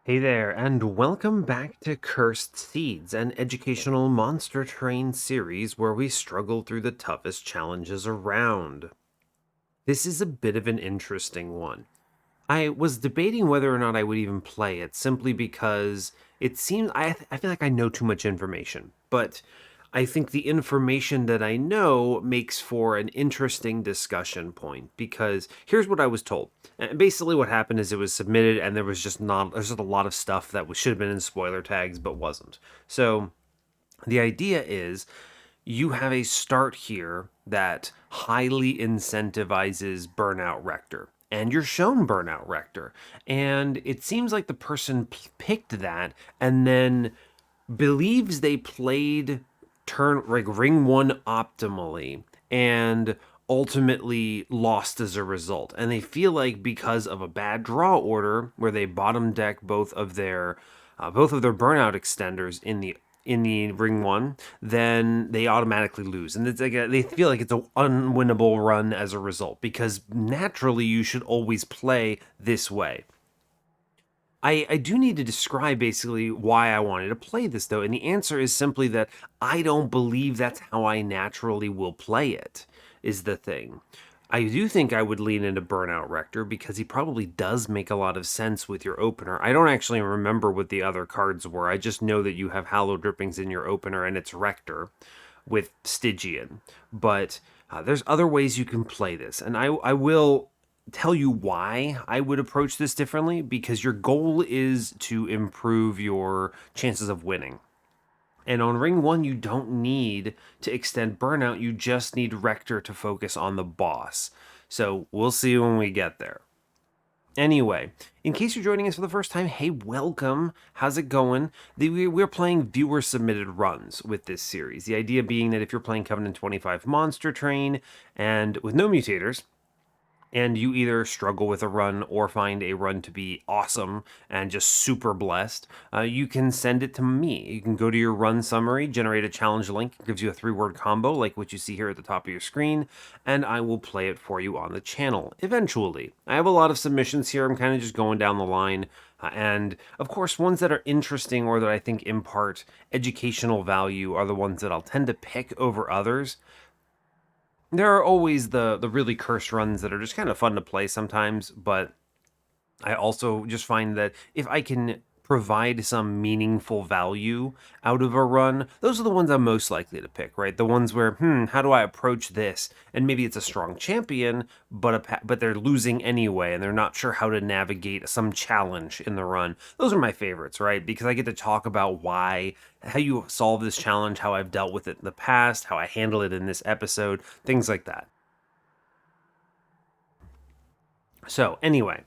Hey there, and welcome back to Cursed Seeds, an educational monster train series where we struggle through the toughest challenges around. This is a bit of an interesting one. I was debating whether or not I would even play it simply because it seems I feel like I know too much information, but I think the information that I know makes for an interesting discussion point because here's what I was told. And basically what happened is it was submitted and there's just a lot of stuff that should have been in spoiler tags but wasn't. So the idea is you have a start here that highly incentivizes Burnout Rector. And you're shown Burnout Rector. And it seems like the person picked that and then believes they played turn like ring one optimally and ultimately lost as a result. And they feel like because of a bad draw order where they bottom deck both of their burnout extenders in the ring one, then they automatically lose, and it's like they feel like it's an unwinnable run as a result because naturally you should always play this way. I do need to describe basically why I wanted to play this though, and the answer is simply that I don't believe that's how I naturally will play it, is the thing. I do think I would lean into Burnout Rector because he probably does make a lot of sense with your opener. I don't actually remember what the other cards were. I just know that you have Hallowed Drippings in your opener and it's Rector with Stygian. But there's other ways you can play this, and I will tell you why I would approach this differently because your goal is to improve your chances of winning. And on ring one, you don't need to extend burnout, you just need Rector to focus on the boss. So we'll see when we get there. Anyway, in case you're joining us for the first time, hey, welcome. How's it going? We're playing viewer submitted runs with this series. The idea being that if you're playing Covenant 25 Monster Train and with no mutators, and you either struggle with a run or find a run to be awesome and just super blessed, you can send it to me. You can go to your run summary, generate a challenge link, it gives you a 3-word combo like what you see here at the top of your screen, and I will play it for you on the channel eventually. I have a lot of submissions here. I'm kind of just going down the line. And of course, ones that are interesting or that I think impart educational value are the ones that I'll tend to pick over others. There are always the really cursed runs that are just kind of fun to play sometimes, but I also just find that if I can provide some meaningful value out of a run, those are the ones I'm most likely to pick, right? The ones where, how do I approach this? And maybe it's a strong champion, but they're losing anyway, and they're not sure how to navigate some challenge in the run. Those are my favorites, right? Because I get to talk about how you solve this challenge, how I've dealt with it in the past, how I handle it in this episode, things like that. So, anyway,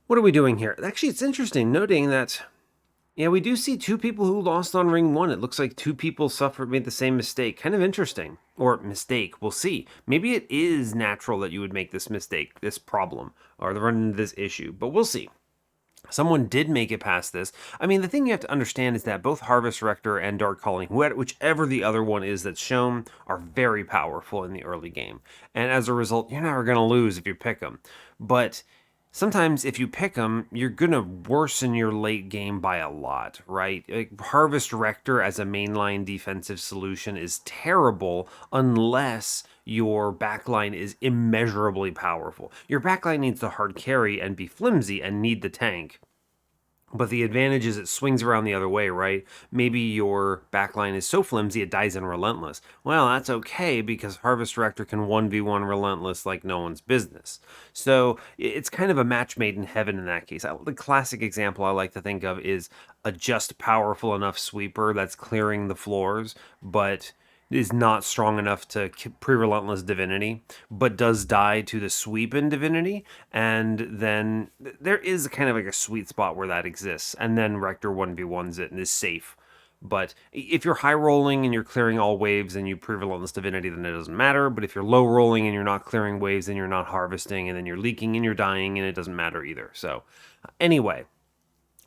what are we doing here? Actually, it's interesting noting that, yeah, we do see two people who lost on ring one. It looks like two people made the same mistake. Kind of interesting. Or mistake, we'll see. Maybe it is natural that you would make this mistake, this problem, or run into this issue, but we'll see. Someone did make it past this. I mean, the thing you have to understand is that both Harvest Rector and Dark Calling, whichever the other one is that's shown, are very powerful in the early game. And as a result, you're never going to lose if you pick them. But sometimes if you pick them, you're going to worsen your late game by a lot, right? Like Harvest Rector as a mainline defensive solution is terrible unless your backline is immeasurably powerful. Your backline needs to hard carry and be flimsy and need the tank. But the advantage is it swings around the other way, right? Maybe your backline is so flimsy it dies in Relentless. Well, that's okay because Harvest Rector can 1v1 Relentless like no one's business. So it's kind of a match made in heaven in that case. The classic example I like to think of is a just powerful enough sweeper that's clearing the floors, but is not strong enough to pre-relentless Divinity, but does die to the sweep in Divinity, and then there is kind of like a sweet spot where that exists, and then Rector 1v1s it and is safe. But if you're high rolling and you're clearing all waves and you pre-relentless Divinity, then it doesn't matter. But if you're low rolling and you're not clearing waves and you're not harvesting and then you're leaking and you're dying, and it doesn't matter either. So anyway,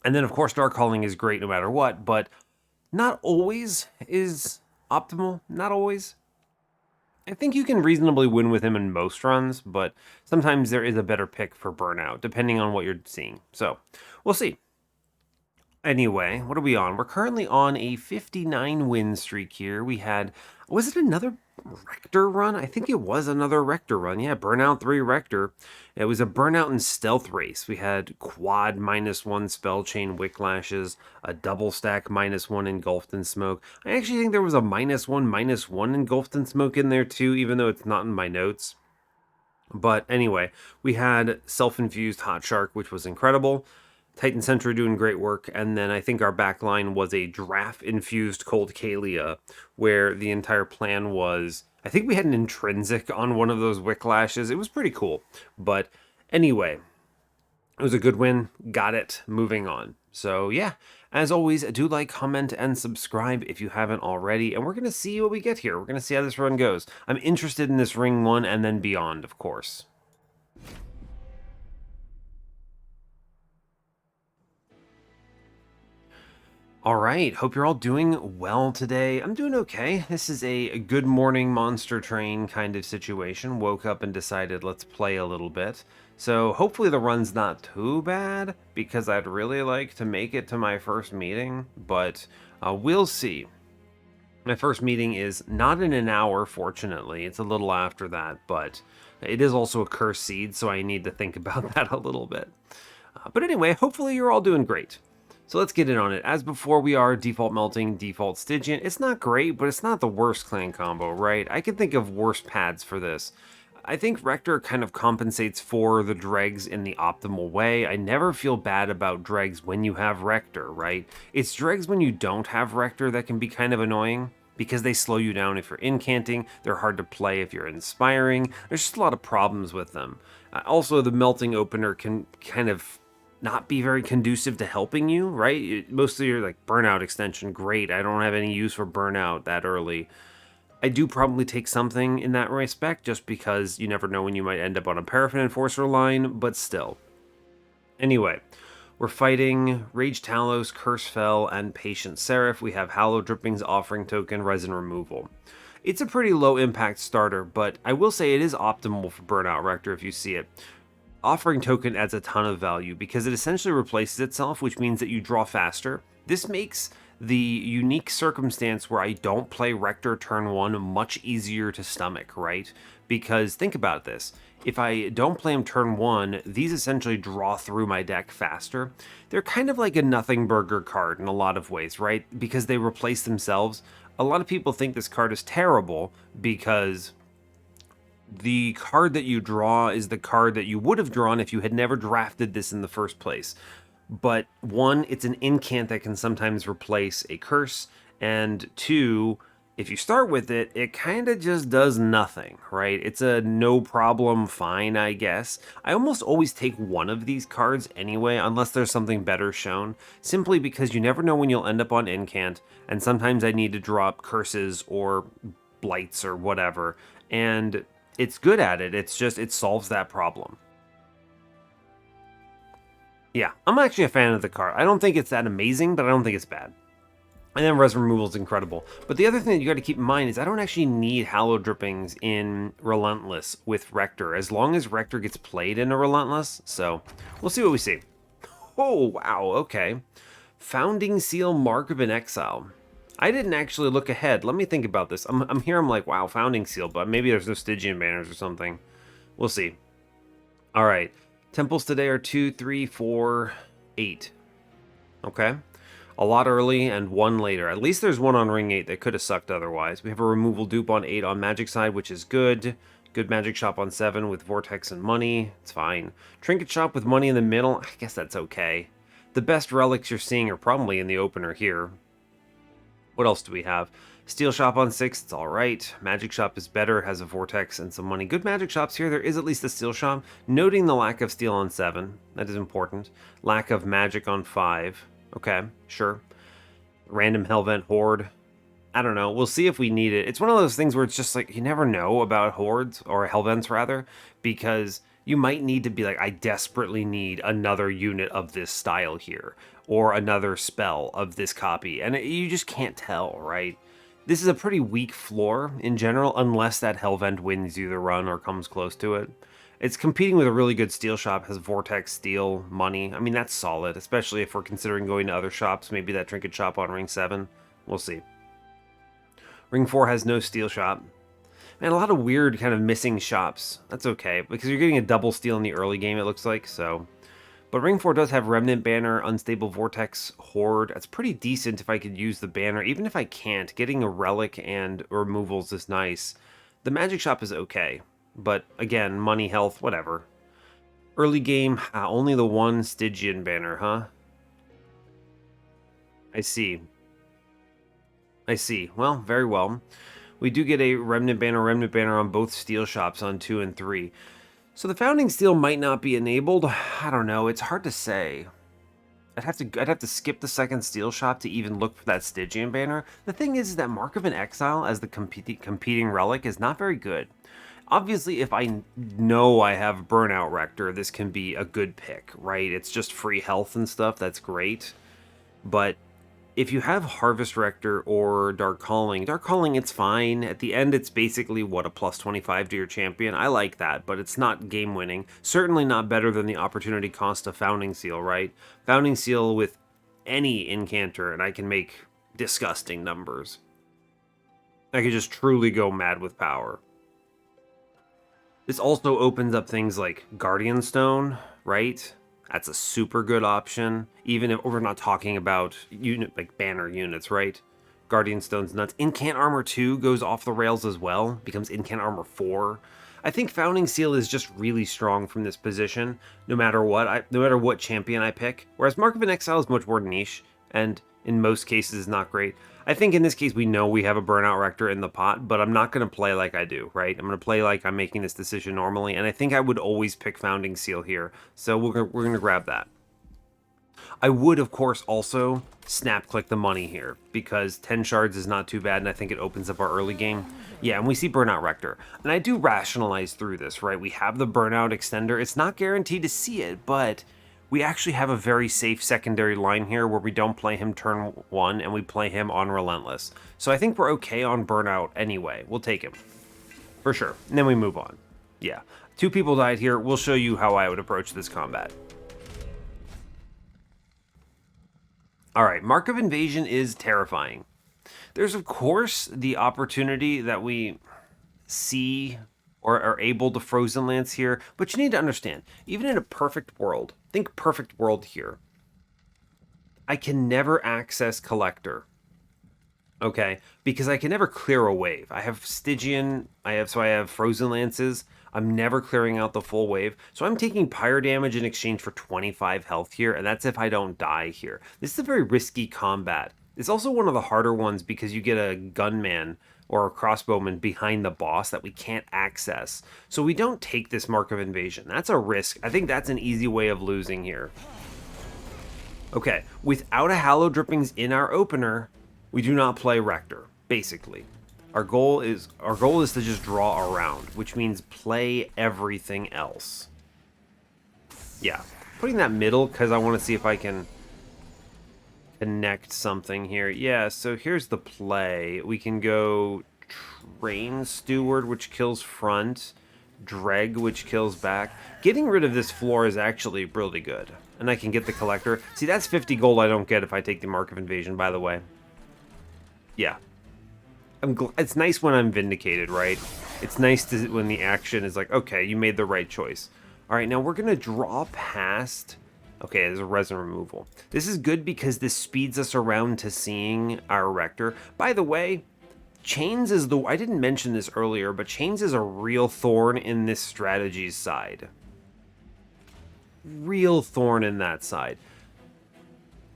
and then of course Dark Calling is great no matter what, but not always is optimal, not always. I think you can reasonably win with him in most runs, but sometimes there is a better pick for Burnout, depending on what you're seeing. So, we'll see. Anyway, what are we on? We're currently on a 59 win streak here. We had, was it another Rector run? I think it was another Rector run. Yeah, Burnout 3 Rector. It was a Burnout and Stealth race. We had quad -1 spell chain Wicklashes, a double stack -1 engulfed in smoke. I actually think there was a -1 engulfed in smoke in there too, even though it's not in my notes. But anyway, we had self-infused Hot Shark, which was incredible. Titan Sentry doing great work, and then I think our backline was a Draff-infused Cold Kalia, where the entire plan was, I think we had an intrinsic on one of those Wicklashes. It was pretty cool. But anyway, it was a good win. Got it. Moving on. So yeah, as always, do like, comment, and subscribe if you haven't already. And we're going to see what we get here. We're going to see how this run goes. I'm interested in this Ring 1 and then beyond, of course. All right, hope you're all doing well today. I'm doing okay. This is a good morning monster train kind of situation. Woke up and decided let's play a little bit. So hopefully the run's not too bad, because I'd really like to make it to my first meeting, but we'll see. My first meeting is not in an hour, fortunately. It's a little after that, but it is also a cursed seed, so I need to think about that a little bit. But anyway, hopefully you're all doing great. So let's get in on it. As before, we are default melting, default Stygian. It's not great, but it's not the worst clan combo, right? I can think of worse pads for this. I think Rector kind of compensates for the dregs in the optimal way. I never feel bad about dregs when you have Rector, right? It's dregs when you don't have Rector that can be kind of annoying, because they slow you down if you're incanting, they're hard to play if you're inspiring. There's just a lot of problems with them. Also, the melting opener can kind of not be very conducive to helping you, right? Most of your like burnout extension, great. I don't have any use for burnout that early. I do probably take something in that respect, just because you never know when you might end up on a Paraffin Enforcer line, but still. Anyway, we're fighting Rage Talos, Curse Fell, and Patient Seraph. We have Hallow Drippings, Offering Token, Resin Removal. It's a pretty low impact starter, but I will say it is optimal for Burnout Rector if you see it. Offering Token adds a ton of value because it essentially replaces itself, which means that you draw faster. This makes the unique circumstance where I don't play Rector turn 1 much easier to stomach, right? Because think about this. If I don't play him turn 1, these essentially draw through my deck faster. They're kind of like a nothing burger card in a lot of ways, right? Because they replace themselves. A lot of people think this card is terrible because the card that you draw is the card that you would have drawn if you had never drafted this in the first place. But one, it's an incant that can sometimes replace a curse, and two, if you start with it, it kind of just does nothing, right? It's a no problem fine, I guess. I almost always take one of these cards anyway, unless there's something better shown, simply because you never know when you'll end up on incant, and sometimes I need to drop curses or blights or whatever, and it's good at it. It's just, it solves that problem. Yeah, I'm actually a fan of the card. I don't think it's that amazing, but I don't think it's bad. And then Resin Removal is incredible. But the other thing that you got to keep in mind is I don't actually need Hallow Drippings in Relentless with Rector, as long as Rector gets played in a Relentless. So we'll see what we see. Oh, wow, okay. Founding Seal, Mark of an Exile. I didn't actually look ahead. Let me think about this. I'm here, I'm like, wow, Founding Seal, but maybe there's no Stygian banners or something. We'll see. All right. Temples today are 2, 3, 4, 8. Okay. A lot early and one later. At least there's one on Ring 8 that could have sucked otherwise. We have a removal dupe on 8 on Magic side, which is good. Good Magic Shop on 7 with Vortex and money. It's fine. Trinket Shop with money in the middle. I guess that's okay. The best relics you're seeing are probably in the opener here. What else do we have? Steel Shop on 6, it's alright. Magic Shop is better, has a Vortex and some money. Good Magic Shops here, there is at least a Steel Shop. Noting the lack of Steel on 7, that is important. Lack of Magic on 5, okay, sure. Random Hellvent Horde, I don't know, we'll see if we need it. It's one of those things where it's just like, you never know about Hordes, or Hellvents rather, because you might need to be like, I desperately need another unit of this style here, or another spell of this copy, and you just can't tell, right? This is a pretty weak floor in general, unless that Hellvent wins you the run or comes close to it. It's competing with a really good steel shop, has Vortex, Steel, Money. I mean, that's solid, especially if we're considering going to other shops, maybe that Trinket shop on Ring 7. We'll see. Ring 4 has no steel shop. Man, a lot of weird kind of missing shops. That's okay, because you're getting a double steel in the early game, it looks like, so... But Ring 4 does have Remnant Banner, Unstable Vortex, Horde. That's pretty decent if I could use the banner. Even if I can't, getting a Relic and removals is nice. The Magic Shop is okay, but again, money, health, whatever. Early game, only the one Stygian banner, huh? I see. I see. Well, very well. We do get a Remnant Banner on both steel shops on 2 and 3. So the Founding Steel might not be enabled. I don't know. It's hard to say. I'd have to skip the second steel shop to even look for that Stygian banner. The thing is that Mark of an Exile as the competing relic is not very good. Obviously, if I know I have Burnout Rector, this can be a good pick, right? It's just free health and stuff. That's great. But if you have Harvest Rector or Dark Calling, it's fine. At the end, it's basically, what, a plus 25 to your champion? I like that, but it's not game-winning. Certainly not better than the opportunity cost of Founding Seal, right? Founding Seal with any incanter, and I can make disgusting numbers. I could just truly go mad with power. This also opens up things like Guardian Stone, right? That's a super good option, even if we're not talking about banner units, right? Guardian Stone's nuts. Incant Armor 2 goes off the rails as well, becomes Incant Armor 4. I think Founding Seal is just really strong from this position, no matter what champion I pick. Whereas Mark of an Exile is much more niche, and in most cases is not great. I think in this case we know we have a Burnout Rector in the pot, but I'm not going to play like I do, right? I'm going to play like I'm making this decision normally, and I think I would always pick Founding Seal here, so we're going to grab that. I would, of course, also snap-click the money here, because 10 shards is not too bad, and I think it opens up our early game. Yeah, and we see Burnout Rector. And I do rationalize through this, right? We have the Burnout Extender. It's not guaranteed to see it, but we actually have a very safe secondary line here where we don't play him turn 1 and we play him on Relentless. So I think we're okay on Burnout anyway. We'll take him. For sure. And then we move on. Yeah. 2 people died here. We'll show you how I would approach this combat. Alright, Mark of Invasion is terrifying. There's, of course, the opportunity that we see or are able to Frozen Lance here, but you need to understand, even in a perfect world, think perfect world here, I can never access Collector, okay? Because I can never clear a wave. I have Stygian, I have Frozen Lances, I'm never clearing out the full wave, so I'm taking pyre damage in exchange for 25 health here, and that's if I don't die here. This is a very risky combat. It's also one of the harder ones because you get a gunman or a crossbowman behind the boss that we can't access. So we don't take this Mark of Invasion. That's a risk. I think that's an easy way of losing here. Okay, without a Hallowed Drippings in our opener, we do not play Rector, basically. Our goal is to just draw around, which means play everything else. Yeah, putting that middle because I want to see if I can connect something here. Yeah, so here's the play. We can go Train Steward, which kills front, Dreg, which kills back. Getting rid of this floor is actually really good. And I can get the Collector. See, that's 50 gold I don't get if I take the Mark of Invasion, by the way. Yeah. It's nice when I'm vindicated, right? It's nice when the action is like, okay, you made the right choice. All right, now we're going to draw past... Okay, there's a resin removal. This is good because this speeds us around to seeing our Rector. By the way, Chains is the... I didn't mention this earlier, but Chains is a real thorn in this strategy's side. Real thorn in that side.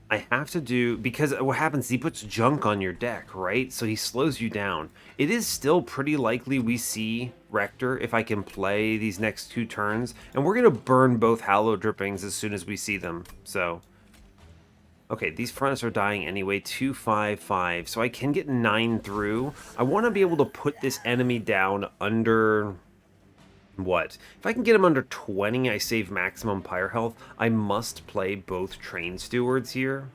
I have to do... Because what happens, he puts junk on your deck, right? So he slows you down. It is still pretty likely we see Rector if I can play these next 2 turns. And we're going to burn both Hallowed Drippings as soon as we see them. So... Okay, these fronts are dying anyway. 2, 5, 5. So I can get 9 through. I want to be able to put this enemy down under... What? If I can get him under 20, I save maximum pyre health. I must play both Train Stewards here.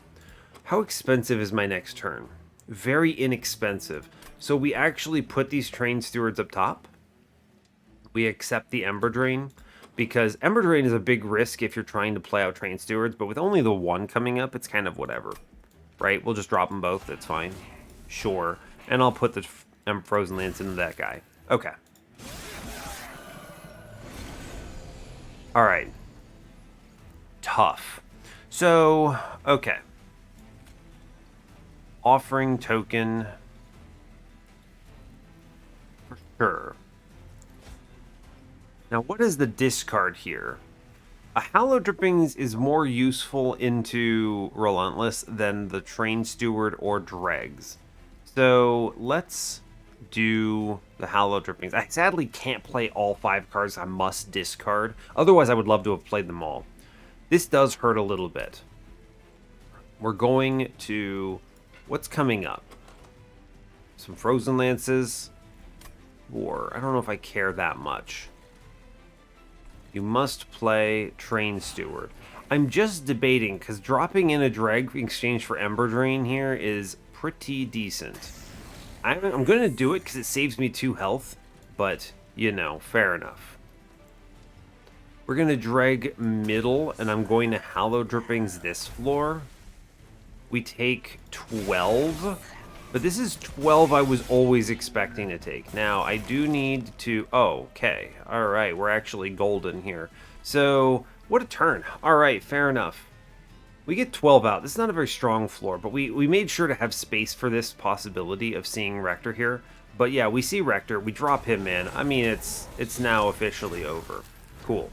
How expensive is my next turn? Very inexpensive. So we actually put these Train Stewards up top. We accept the Ember Drain. because Ember Drain is a big risk if you're trying to play out Train Stewards, but with only the one coming up, it's kind of whatever, right? We'll just drop them both. That's fine. Sure. And I'll put the Frozen Lance into that guy. Okay. All right. Tough. So, okay. Offering token. For sure. Now, what is the discard here? A Hallow Drippings is more useful into Relentless than the Train Steward or Dregs. So, let's do the Hallow Drippings. I sadly can't play all 5 cards. I must discard. Otherwise, I would love to have played them all. This does hurt a little bit. We're going to... What's coming up? Some Frozen Lances. Or, I don't know if I care that much. You must play Train Steward. I'm just debating, because dropping in a Dreg in exchange for Ember Drain here is pretty decent. I'm going to do it because it saves me 2 health, but, you know, fair enough. We're going to drag middle, and I'm going to Hallow Drippings this floor. We take 12, but this is 12 I was always expecting to take. Now, I do need to... Oh, okay. All right, we're actually golden here. So, what a turn. All right, fair enough. We get 12 out. This is not a very strong floor, but we made sure to have space for this possibility of seeing Rector here. But yeah, we see Rector. We drop him in. I mean, it's now officially over. Cool.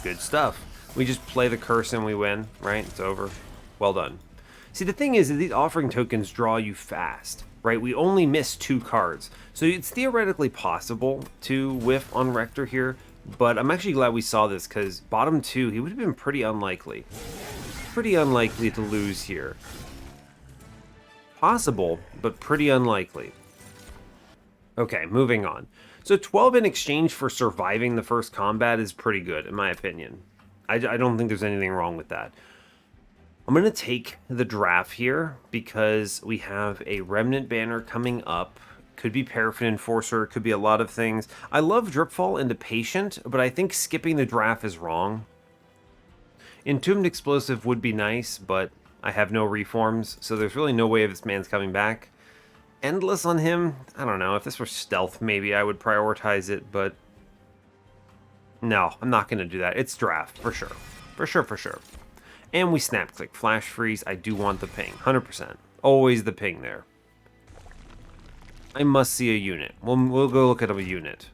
Good stuff. We just play the curse and we win, right? It's over. Well done. See, the thing is that these offering tokens draw you fast, right? We only miss 2 cards. So it's theoretically possible to whiff on Rector here, but I'm actually glad we saw this, because bottom 2, he would have been pretty unlikely. Pretty unlikely to lose here. Possible, but pretty unlikely. Okay, moving on. So 12 in exchange for surviving the first combat is pretty good, in my opinion. I don't think there's anything wrong with that. I'm going to take the Draff here, because we have a Remnant Banner coming up. Could be Paraffin Enforcer, could be a lot of things. I love Dripfall into Patient, but I think skipping the Draff is wrong. Entombed Explosive would be nice, but I have no reforms, so there's really no way of this man's coming back. Endless on him, I don't know. If this were Stealth, maybe I would prioritize it, but... No, I'm not going to do that. It's Draft, for sure. For sure, for sure. And we Snap Click. Flash Freeze, I do want the ping. 100%. Always the ping there. I must see a unit. We'll go look at a unit.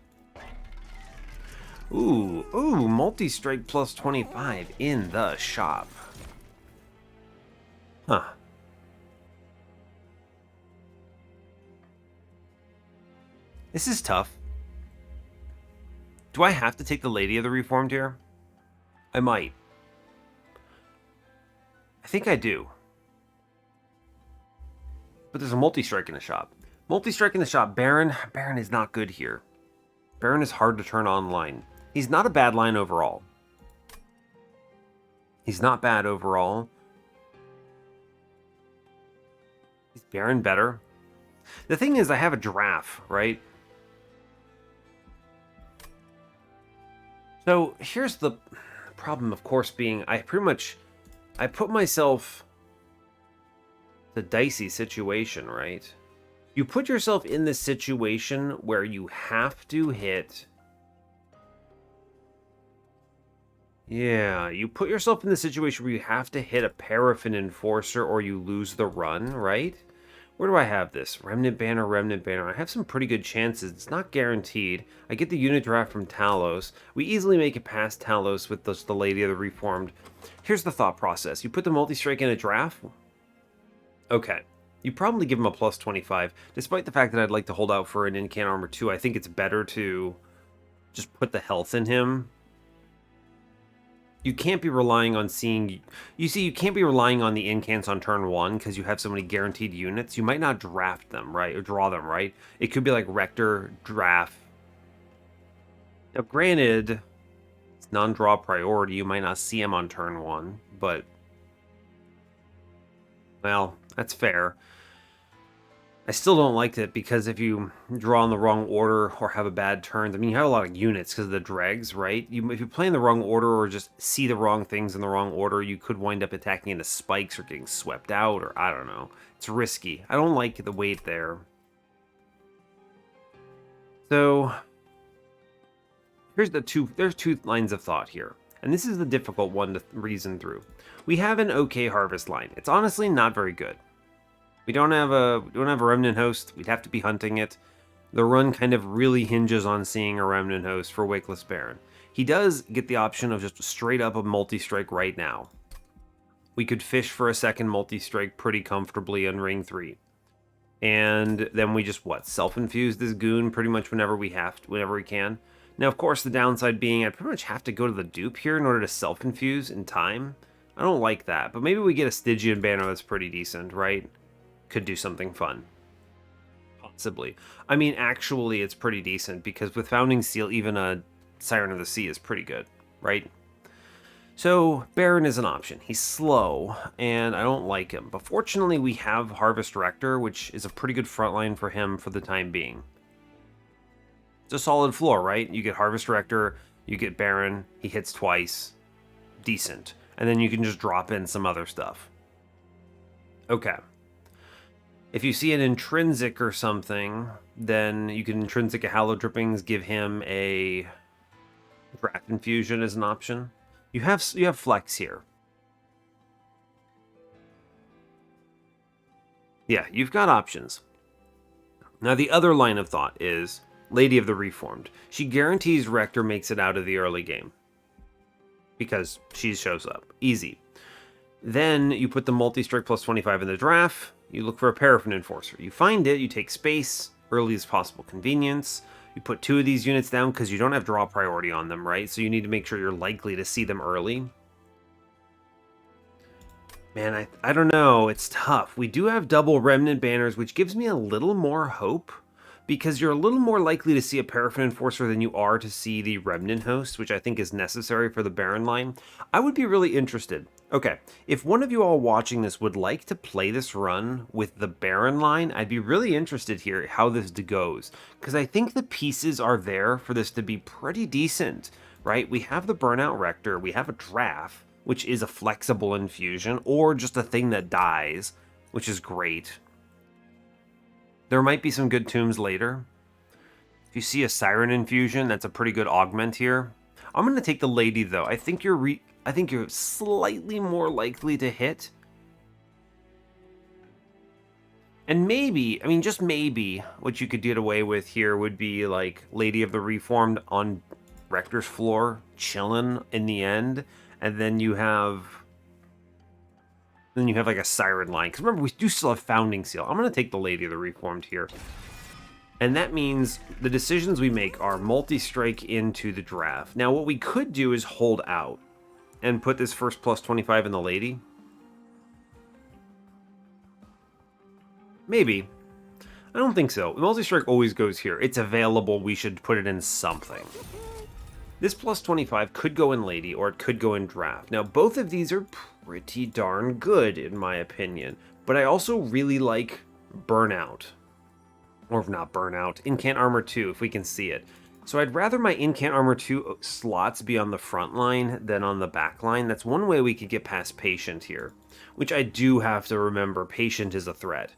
Ooh, multi-strike plus 25 in the shop. Huh. This is tough. Do I have to take the Lady of the Reformed here? I might. I think I do. But there's a multi-strike in the shop. Multi-strike in the shop. Baron is not good here. Baron is hard to turn online. He's not a bad line overall. He's not bad overall. Is Baron better? The thing is, I have a Draff, right? So here's the problem, of course, being I put myself in a dicey situation, right? You put yourself in this situation where you have to hit... Yeah, you put yourself in the situation where you have to hit a Paraffin Enforcer or you lose the run, right? Where do I have this? Remnant Banner, Remnant Banner. I have some pretty good chances. It's not guaranteed. I get the unit draft from Talos. We easily make it past Talos with the Lady of the Reformed. Here's the thought process. You put the multi-strike in a draft? Okay. You probably give him a plus 25. Despite the fact that I'd like to hold out for an Incant Armor 2, I think it's better to just put the health in him. You can't be relying on seeing... You see, you can't be relying on the incants on turn 1 because you have so many guaranteed units. You might not draft them, right? Or draw them, right? It could be like Rector, Draff. Now, granted, it's non-draw priority. You might not see him on turn 1, but... Well, that's fair. I still don't like it because if you draw in the wrong order or have a bad turn, I mean, you have a lot of units because of the dregs, right? If you play in the wrong order or just see the wrong things in the wrong order, you could wind up attacking into spikes or getting swept out, or I don't know. It's risky. I don't like the weight there. So there's two lines of thought here, and this is the difficult one to reason through. We have an okay harvest line. It's honestly not very good. We don't have a remnant host. We'd have to be hunting it. The run kind of really hinges on seeing a remnant host for Wakeless Baron. He does get the option of just straight up a multi-strike right now. We could fish for a second multi-strike pretty comfortably on ring 3. And then we just, self-infuse this goon pretty much whenever we can. Now, of course, the downside being I pretty much have to go to the dupe here in order to self-infuse in time. I don't like that, but maybe we get a Stygian banner that's pretty decent, right? Could do something fun. Possibly. I mean, actually, it's pretty decent because with Founding Seal, even a Siren of the Sea is pretty good, right? So, Baron is an option. He's slow, and I don't like him. But fortunately, we have Harvest Rector, which is a pretty good frontline for him for the time being. It's a solid floor, right? You get Harvest Rector, you get Baron, he hits twice. Decent. And then you can just drop in some other stuff. Okay. If you see an intrinsic or something, then you can intrinsic a Hallowed Drippings, give him a Draff Infusion as an option. You have flex here. Yeah, you've got options. Now the other line of thought is Lady of the Reformed. She guarantees Rector makes it out of the early game. Because she shows up. Easy. Then you put the multi-strike plus 25 in the Draff. You look for a Paraffin Enforcer. You find it, you take space, earliest possible convenience. You put 2 of these units down because you don't have draw priority on them, right? So you need to make sure you're likely to see them early. Man, I don't know. It's tough. We do have double Remnant banners, which gives me a little more hope. Because you're a little more likely to see a Paraffin Enforcer than you are to see the Remnant Host, which I think is necessary for the Baron line. I would be really interested. Okay, if one of you all watching this would like to play this run with the Baron line, I'd be really interested here how this goes. Because I think the pieces are there for this to be pretty decent, right? We have the Burnout Rector, we have a Draff, which is a flexible infusion, or just a thing that dies, which is great. There might be some good tombs later. If you see a Siren Infusion, that's a pretty good augment here. I'm going to take the Lady, though. I think you're slightly more likely to hit. And maybe, I mean, just maybe, what you could get away with here would be, like, Lady of the Reformed on Rector's floor, chilling in the end. And then you have... like a Siren line. Because remember, we do still have Founding Seal. I'm going to take the Lady of the Reformed here. And that means the decisions we make are multi-strike into the Draff. Now, what we could do is hold out and put this first plus 25 in the Lady. Maybe. I don't think so. Multi-strike always goes here. It's available. We should put it in something. This plus 25 could go in Lady, or it could go in Draft. Now, both of these are pretty darn good, in my opinion. But I also really like Burnout. Or not Burnout, Incant Armor 2, if we can see it. So I'd rather my Incant Armor 2 slots be on the front line than on the back line. That's one way we could get past Patient here. Which I do have to remember, Patient is a threat.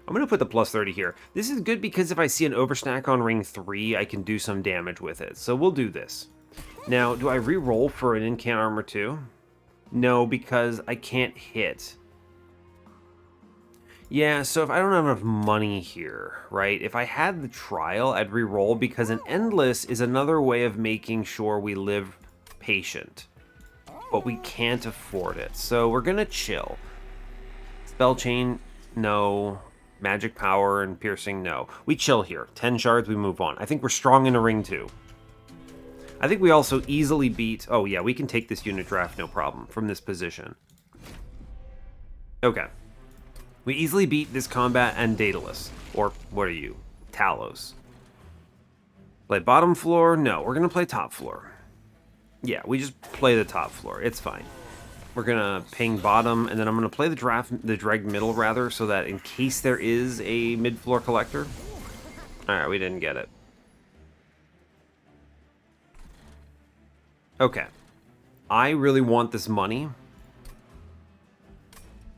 I'm going to put the plus 30 here. This is good because if I see an overstack on ring 3, I can do some damage with it. So we'll do this. Now, do I re-roll for an Incant Armor 2? No, because I can't hit. Yeah, so if I don't have enough money here, right? If I had the trial, I'd re-roll because an Endless is another way of making sure we live Patient. But we can't afford it. So we're going to chill. Spell Chain, no. Magic Power and Piercing, no. We chill here. 10 shards, we move on. I think we're strong in a ring, too. I think we also easily beat... Oh, yeah, we can take this unit draft, no problem, from this position. Okay. We easily beat this combat and Daedalus. Or, what are you? Talos. Play bottom floor? No, we're going to play top floor. Yeah, we just play the top floor. It's fine. We're gonna ping bottom, and then I'm gonna play the dreg middle rather, so that in case there is a mid-floor collector. Alright, we didn't get it. Okay. I really want this money.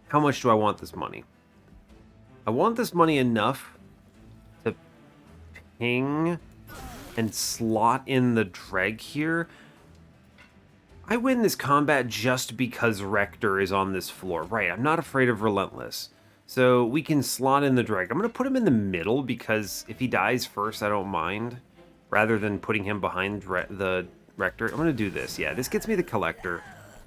How much do I want this money? I want this money enough to ping and slot in the dreg here. I win this combat just because Rector is on this floor. Right, I'm not afraid of Relentless. So we can slot in the dreg. I'm going to put him in the middle because if he dies first, I don't mind. Rather than putting him behind the Rector. I'm going to do this. Yeah, this gets me the Collector.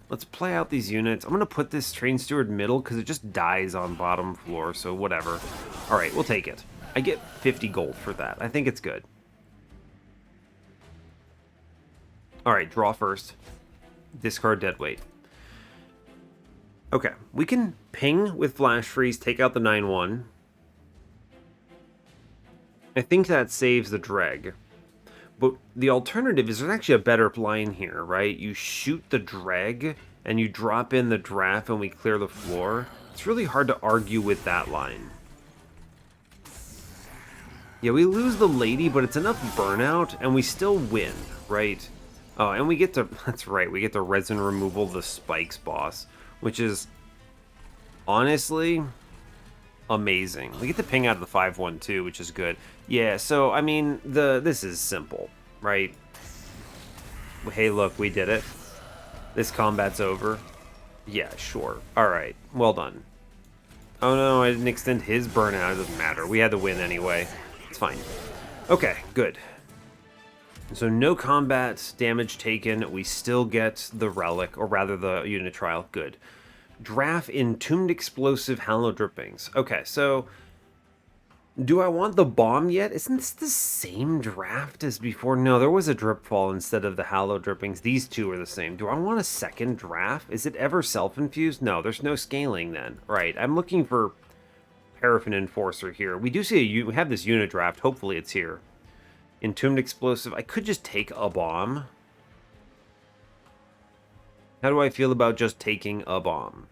Let's play out these units. I'm going to put this Train Steward middle because it just dies on bottom floor, so whatever. Alright, we'll take it. I get 50 gold for that. I think it's good. Alright, draw first. Discard Deadweight. Okay, we can ping with Flash Freeze, take out the 9-1. I think that saves the dreg. But the alternative is there's actually a better line here, right? You shoot the dreg, and you drop in the Draff, and we clear the floor. It's really hard to argue with that line. Yeah, we lose the lady, but it's enough burnout, and we still win, right? Oh, and we get to, that's right, we get to resin removal the Spikes boss, which is honestly amazing. We get to ping out of the 5-1 too, which is good. Yeah, so, I mean, this is simple, right? Hey, look, we did it. This combat's over. Yeah, sure. Alright, well done. Oh no, I didn't extend his burnout. It doesn't matter. We had to win anyway. It's fine. Okay, good. So no combat damage taken. We still get the relic, or rather the unit trial. Good. Draff Entombed Explosive Hallow Drippings. Okay, so do I want the bomb yet? Isn't this the same draft as before? No, there was a drip fall instead of the Hallow Drippings. These two are the same. Do I want a second draft? Is it ever self-infused? No, there's no scaling then. Right, I'm looking for Paraffin Enforcer here. We do see we have this unit draft. Hopefully it's here. Entombed Explosive. I could just take a bomb. How do I feel about just taking a bomb?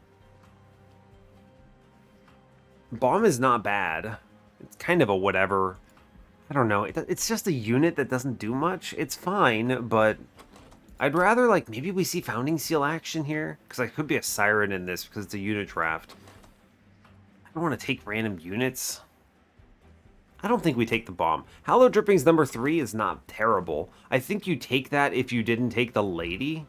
Bomb is not bad. It's kind of a whatever. I don't know. It's just a unit that doesn't do much. It's fine, but I'd rather, like, maybe we see Founding Seal action here. Because I could be a Siren in this because it's a unit draft. I don't want to take random units. I don't think we take the bomb. Hallow Drippings number 3 is not terrible. I think you take that if you didn't take the lady.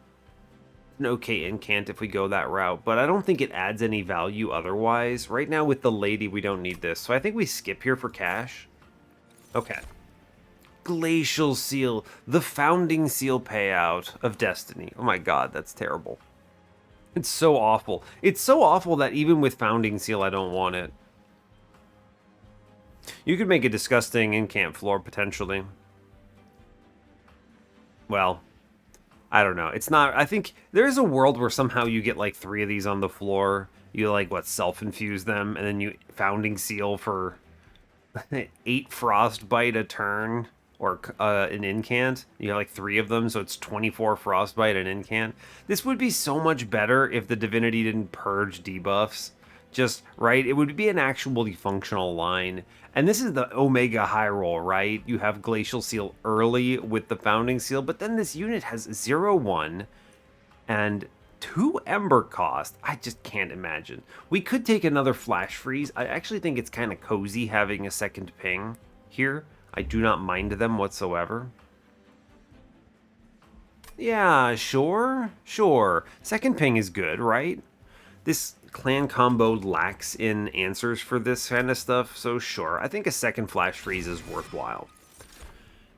An okay incant if we go that route, but I don't think it adds any value otherwise. Right now with the lady, we don't need this, so I think we skip here for cash. Okay. Glacial Seal, the Founding Seal payout of Destiny. Oh my god, that's terrible. It's so awful. It's so awful that even with Founding Seal, I don't want it. You could make a disgusting incant floor, potentially. Well, I don't know. It's not... I think there is a world where somehow you get, like, 3 of these on the floor. You, like, what, self-infuse them, and then you Founding Seal for 8 Frostbite a turn, or an incant. You have, like, 3 of them, so it's 24 Frostbite and incant. This would be so much better if the Divinity didn't purge debuffs. Just, right? It would be an actually functional line. And this is the Omega high roll, right? You have Glacial Seal early with the Founding Seal, but then this unit has 0-1 and 2 Ember cost. I just can't imagine. We could take another Flash Freeze. I actually think it's kind of cozy having a second ping here. I do not mind them whatsoever. Yeah, sure. Second ping is good, right? This clan combo lacks in answers for this kind of stuff, so sure, I think a second Flash Freeze is worthwhile.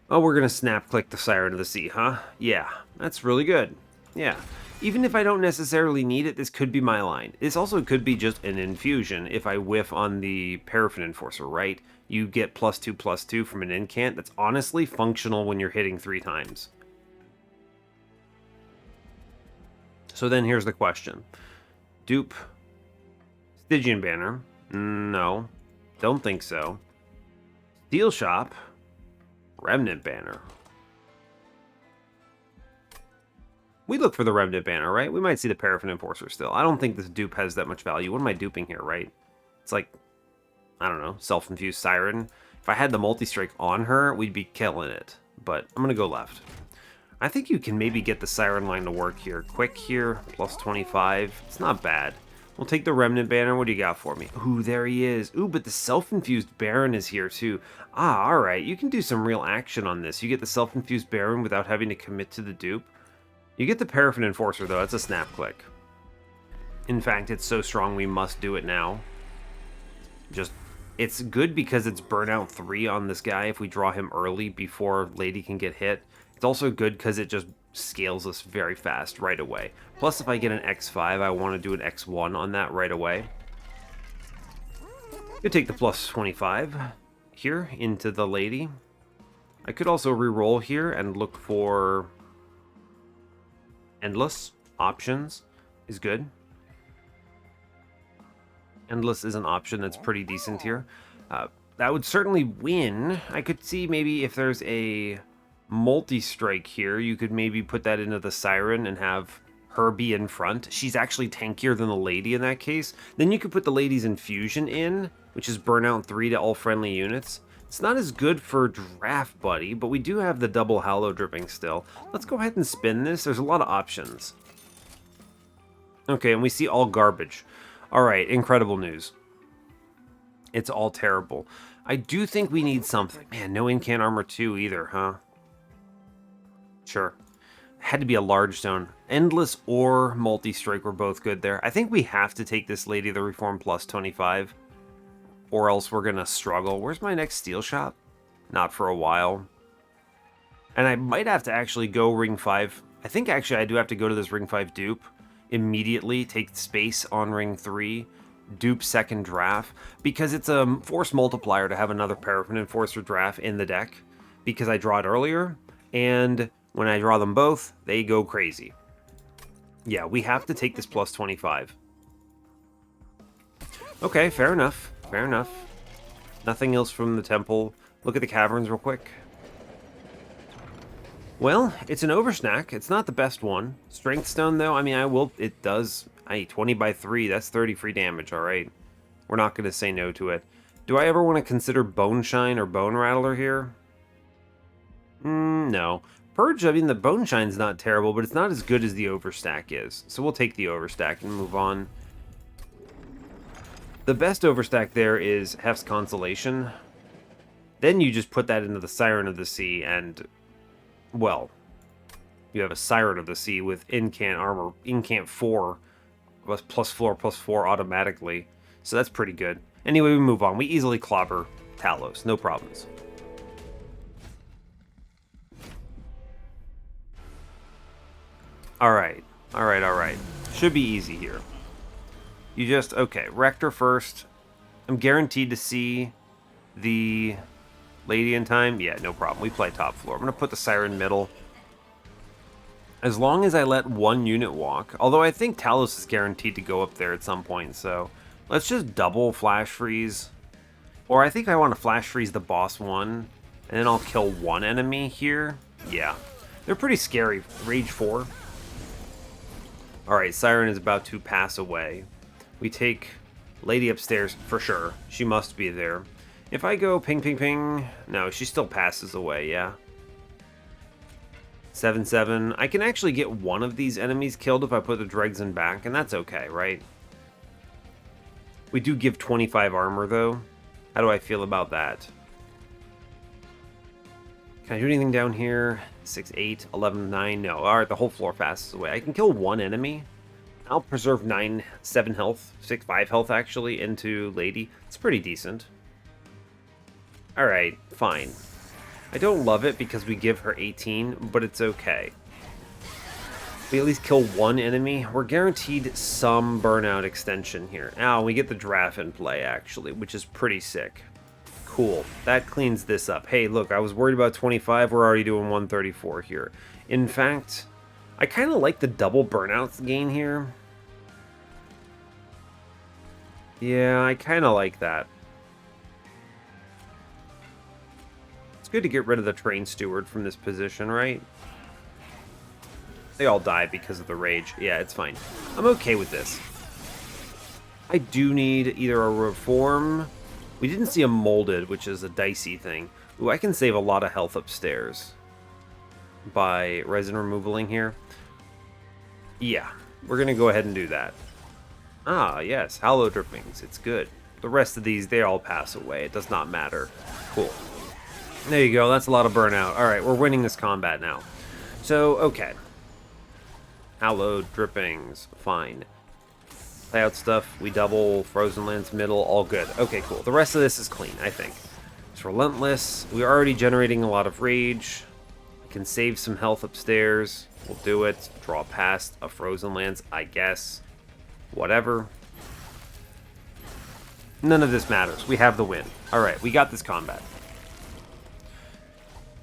Oh, we're gonna snap click the Siren of the Sea, huh? Yeah, that's really good. Yeah. Even if I don't necessarily need it, this could be my line. This also could be just an infusion if I whiff on the Paraffin Enforcer, right? You get +2/+2 from an incant. That's honestly functional when you're hitting 3 times. So then here's the question. Dupe. Stygian banner. No. Don't think so. Steel shop. Remnant banner. We look for the Remnant Banner, right? We might see the Paraffin Enforcer still. I don't think this dupe has that much value. What am I duping here, right? It's like, I don't know, self-infused Siren. If I had the multi-strike on her, we'd be killing it. But I'm going to go left. I think you can maybe get the Siren line to work here. Quick here, plus 25. It's not bad. We'll take the Remnant Banner. What do you got for me? Ooh, there he is. Ooh, but the self-infused Baron is here too. Ah, alright. You can do some real action on this. You get the self-infused Baron without having to commit to the dupe. You get the Paraffin Enforcer though. That's a snap click. In fact, it's so strong we must do it now. It's good because it's burnout 3 on this guy if we draw him early before Lady can get hit. It's also good because it just scales us very fast right away. Plus, if I get an X5, I want to do an X1 on that right away. You take the plus 25 here into the Lady. I could also re-roll here and look for Endless options is good. Endless is an option that's pretty decent here. That would certainly win. I could see maybe if there's a multi-strike here, you could maybe put that into the Siren and have her be in front. She's actually tankier than the Lady in that case. Then you could put the Lady's Infusion in, which is burnout 3 to all friendly units. It's not as good for Draft Buddy, but we do have the double Hallow Dripping still. Let's go ahead and spin this. There's a lot of options. Okay, and we see all garbage. Alright, incredible news. It's all terrible. I do think we need something. Man, no Incant Armor 2 either, huh? Sure. Had to be a large stone. Endless or Multi-Strike were both good there. I think we have to take this Lady of the Reform plus 25. Or else we're going to struggle. Where's my next steel shop? Not for a while. And I might have to actually go Ring 5. I think actually I do have to go to this Ring 5 dupe. Immediately take space on Ring 3, dupe second Draff, because it's a force multiplier to have another Paraffin Enforcer Draff in the deck, because I draw it earlier, and when I draw them both, they go crazy. Yeah, we have to take this plus 25. Okay, fair enough, fair enough. Nothing else from the temple. Look at the caverns real quick. Well, it's an oversnack. It's not the best one. Strength Stone, though, I mean, it does, 20 by 3, that's 30 free damage, alright. We're not going to say no to it. Do I ever want to consider Bone Shine or Bone Rattler here? No. Purge, I mean, the Bone Shine's not terrible, but it's not as good as the overstack is. So we'll take the overstack and move on. The best overstack there is Hef's Consolation. Then you just put that into the Siren of the Sea and... well, you have a Siren of the Sea with Incant Armor, Incant 4, plus 4 automatically. So that's pretty good. Anyway, we move on. We easily clobber Talos, no problems. Alright, alright. Should be easy here. You just, okay, Rector first. I'm guaranteed to see the... Lady in time? Yeah, no problem. We play top floor. I'm going to put the Siren middle. As long as I let one unit walk. Although I think Talos is guaranteed to go up there at some point, so... let's just double Flash Freeze. Or I think I want to Flash Freeze the boss one. And then I'll kill one enemy here. Yeah. They're pretty scary. Rage 4. Alright, Siren is about to pass away. We take Lady upstairs for sure. She must be there. If I go ping, ping, ping... no, she still passes away, yeah. 7-7. I can actually get one of these enemies killed if I put the dregs in back, and that's okay, right? We do give 25 armor, though. How do I feel about that? Can I do anything down here? 6, 8, 11, 9. No. Alright, the whole floor passes away. I can kill one enemy. I'll preserve 7 health. 5 health, actually, into Lady. It's pretty decent. Alright, fine. I don't love it because we give her 18, but it's okay. We at least kill one enemy. We're guaranteed some burnout extension here. Now, we get the Draff in play, actually, which is pretty sick. Cool. That cleans this up. Hey, look, I was worried about 25. We're already doing 134 here. In fact, I kind of like the double burnouts gain here. Yeah, I kind of like that. It's good to get rid of the Train Steward from this position, right? They all die because of the rage. Yeah, it's fine. I'm okay with this. I do need either a reform. We didn't see a molded, which is a dicey thing. Ooh, I can save a lot of health upstairs by resin removaling here. Yeah, we're going to go ahead and do that. Ah, yes, hollow drippings. It's good. The rest of these, they all pass away. It does not matter. Cool. There you go. That's a lot of burnout. All right, we're winning this combat now. So, okay. Hallowed drippings. Fine. Layout stuff, we double. Frozen Lands middle, all good. Okay, cool. The rest of this is clean, I think. It's relentless. We're already generating a lot of rage. I can save some health upstairs. We'll do it. Draw past a Frozen Lands, I guess. Whatever. None of this matters. We have the win. Alright, we got this combat.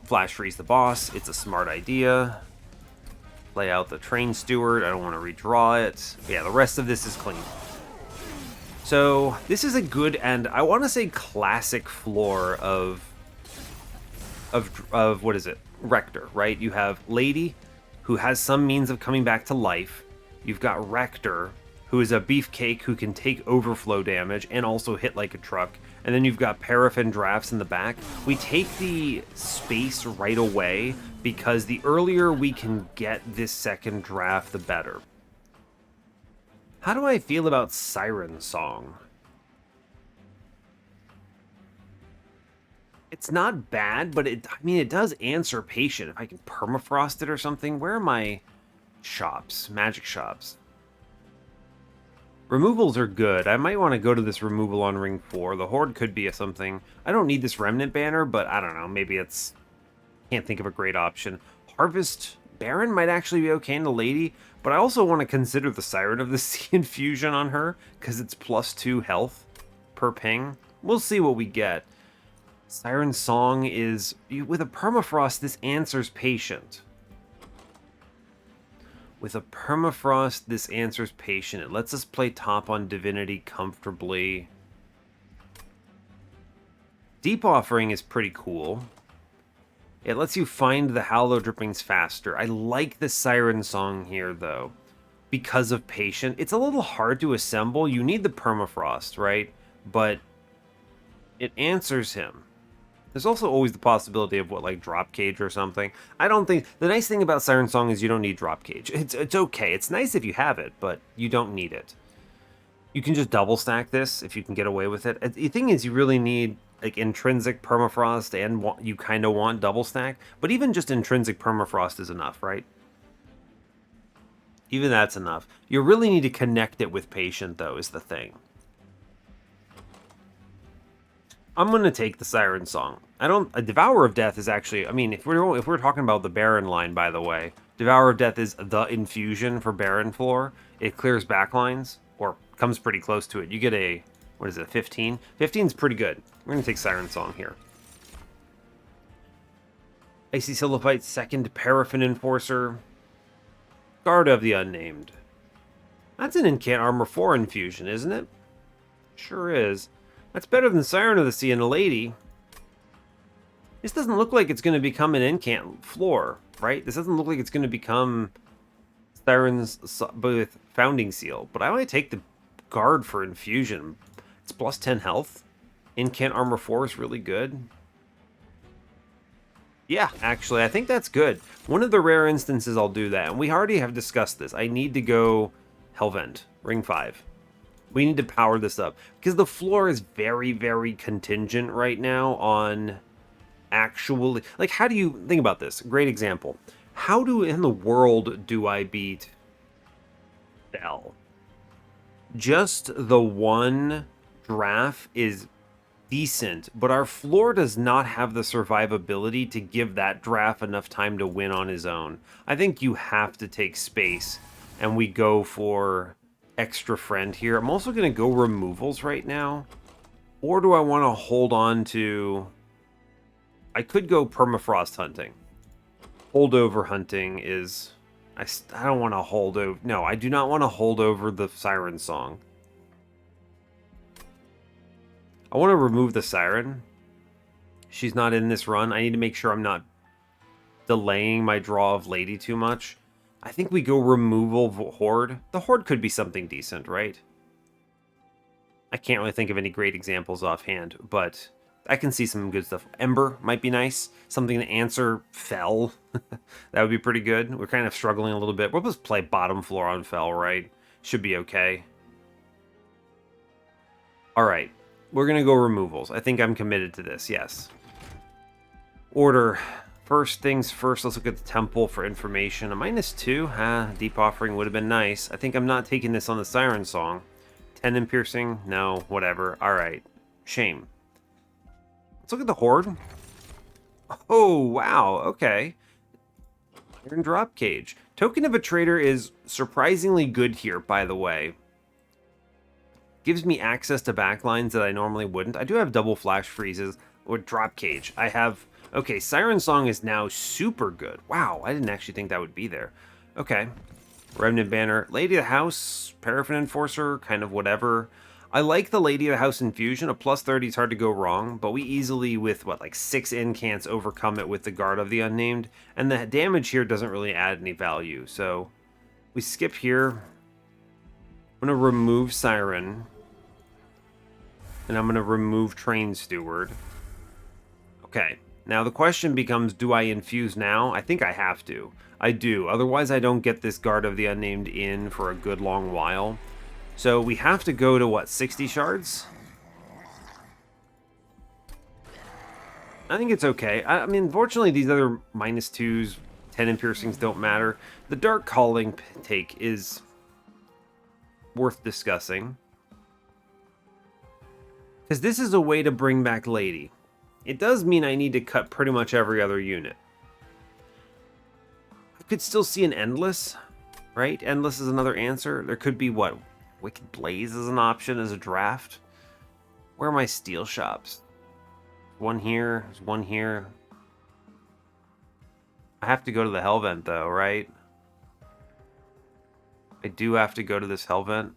Flash freeze the boss. It's a smart idea. Lay out the train steward. I don't want to redraw it. But yeah, the rest of this is clean. So this is a good and I want to say classic floor of what is it? Rector, right? You have Lady, who has some means of coming back to life. You've got Rector, who is a beefcake who can take overflow damage and also hit like a truck. And then you've got Paraffin Drafts in the back. We take the space right away because the earlier we can get this second draft, the better. How do I feel about Siren Song? It's not bad, but I mean, it does answer patient. If I can permafrost it or something. Where are my shops? Magic shops. Removals are good. I might want to go to this removal on Ring 4. The Horde could be something. I don't need this Remnant banner, but I don't know. Maybe it's... Can't think of a great option. Harvest Baron might actually be okay in the Lady, but I also want to consider the Siren of the Sea Infusion on her, because it's +2 health per ping. We'll see what we get. Siren Song is... With a Permafrost, this answers Patient. With a Permafrost, this answers Patient. It lets us play top on Divinity comfortably. Deep Offering is pretty cool. It lets you find the Hallow Drippings faster. I like the Siren Song here, though, because of Patient. It's a little hard to assemble. You need the Permafrost, right? But it answers him. There's also always the possibility of, like Drop Cage or something. I don't think... The nice thing about Siren Song is you don't need Drop Cage. It's okay. It's nice if you have it, but you don't need it. You can just double stack this if you can get away with it. The thing is, you really need like intrinsic permafrost and you kind of want double stack. But even just intrinsic permafrost is enough, right? Even that's enough. You really need to connect it with Patient, though, is the thing. I'm gonna take the Siren Song. A Devourer of Death is actually... I mean, if we're talking about the Baron line, by the way, Devourer of Death is the infusion for Baron floor. It clears backlines, or comes pretty close to it. You get a... What is it, 15? 15's pretty good. We're gonna take Siren Song here. Icy Silophyte, second Paraffin Enforcer. Guard of the Unnamed. That's an Incant Armor 4 infusion, isn't it? Sure is. That's better than Siren of the Sea and a Lady. This doesn't look like it's going to become an incant floor, right? This doesn't look like it's going to become Siren's with Founding Seal. But I want to take the Guard for infusion. It's +10 health. Incant Armor 4 is really good. Yeah, actually, I think that's good. One of the rare instances I'll do that. And we already have discussed this. I need to go Hellvent, Ring 5. We need to power this up because the floor is very, very contingent right now on actually... Like, how do you... Think about this. Great example. How in the world do I beat Bell? Just the one Draff is decent, but our floor does not have the survivability to give that Draff enough time to win on his own. I think you have to take space, and we go for... extra friend here. I'm also going to go removals right now. Or do I want to hold on to... I could go permafrost hunting. Holdover hunting is... I don't want to hold over... No, I do not want to hold over the Siren Song. I want to remove the Siren. She's not in this run. I need to make sure I'm not delaying my draw of Lady too much. I think we go removal Horde. The Horde could be something decent, right? I can't really think of any great examples offhand, but I can see some good stuff. Ember might be nice. Something to answer Fell. That would be pretty good. We're kind of struggling a little bit. We'll just play bottom floor on Fell, right? Should be okay. All right. We're going to go removals. I think I'm committed to this, yes. Order. First things first, let's look at the temple for information. A -2? Deep offering would have been nice. I think I'm not taking this on the Siren Song. 10 in piercing? No, whatever. Alright. Shame. Let's look at the Horde. Oh, wow. Okay. Iron Drop Cage. Token of a Trader is surprisingly good here, by the way. Gives me access to backlines that I normally wouldn't. I do have double flash freezes or Drop Cage. I have... Okay, Siren Song is now super good. Wow, I didn't actually think that would be there. Okay. Remnant Banner. Lady of the House, Paraffin Enforcer, kind of whatever. I like the Lady of the House Infusion. A +30 is hard to go wrong, but we easily, with, what, like 6 incants, overcome it with the Guard of the Unnamed. And the damage here doesn't really add any value, so we skip here. I'm going to remove Siren. And I'm going to remove Train Steward. Okay. Now the question becomes, do I infuse now? I think I have to. I do. Otherwise I don't get this Guard of the Unnamed in for a good long while. So we have to go to, what, 60 shards? I think it's okay. I mean, unfortunately, these other -2s, 10 in piercings don't matter. The Dark Calling take is worth discussing. Because this is a way to bring back Lady. It does mean I need to cut pretty much every other unit. I could still see an Endless, right? Endless is another answer. There could be, what, Wicked Blaze as an option as a draft? Where are my steel shops? One here, there's one here. I have to go to the Hellvent, though, right? I do have to go to this Hellvent.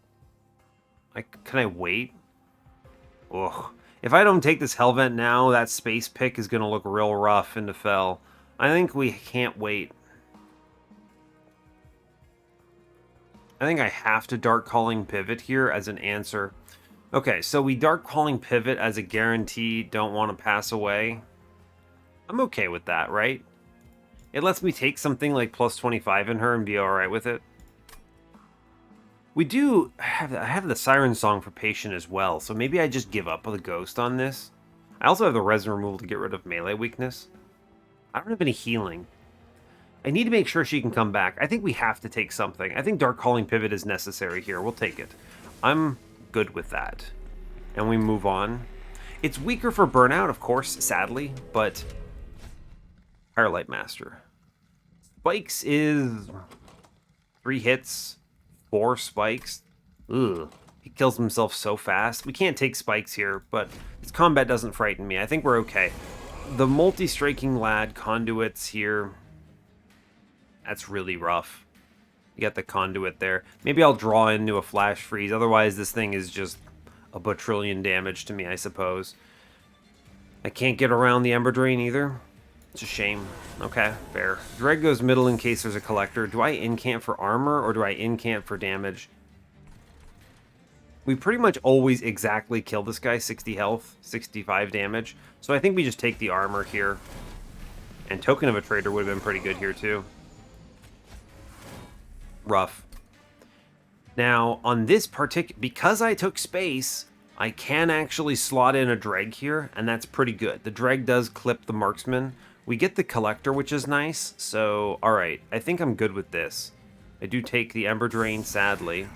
Can I wait? Ugh. If I don't take this Hellvent now, that space pick is going to look real rough into Fell. I think we can't wait. I think I have to Dark Calling Pivot here as an answer. Okay, so we Dark Calling Pivot as a guarantee, don't want to pass away. I'm okay with that, right? It lets me take something like +25 in her and be alright with it. We do have the Siren Song for Patient as well, so maybe I just give up on the Ghost on this. I also have the Resin Removal to get rid of melee weakness. I don't have any healing. I need to make sure she can come back. I think we have to take something. I think Dark Calling Pivot is necessary here. We'll take it. I'm good with that. And we move on. It's weaker for Burnout, of course, sadly, but Firelight Master. Spikes is 3 hits. 4 spikes. Ugh. He kills himself so fast. We can't take spikes here, but his combat doesn't frighten me. I think we're okay. The multi-striking lad conduits here. That's really rough. You got the conduit there. Maybe I'll draw into a flash freeze. Otherwise, this thing is just a bajillion damage to me, I suppose. I can't get around the Ember Drain either. It's a shame. Okay, fair. Dread goes middle in case there's a collector. Do I incant for armor or do I incant for damage? We pretty much always exactly kill this guy. 60 health, 65 damage. So I think we just take the armor here. And Token of a Trader would have been pretty good here too. Rough. Now, on this particular... Because I took space, I can actually slot in a Dreg here, and that's pretty good. The Dreg does clip the Marksman. We get the Collector, which is nice, so alright, I think I'm good with this. I do take the Ember Drain, sadly.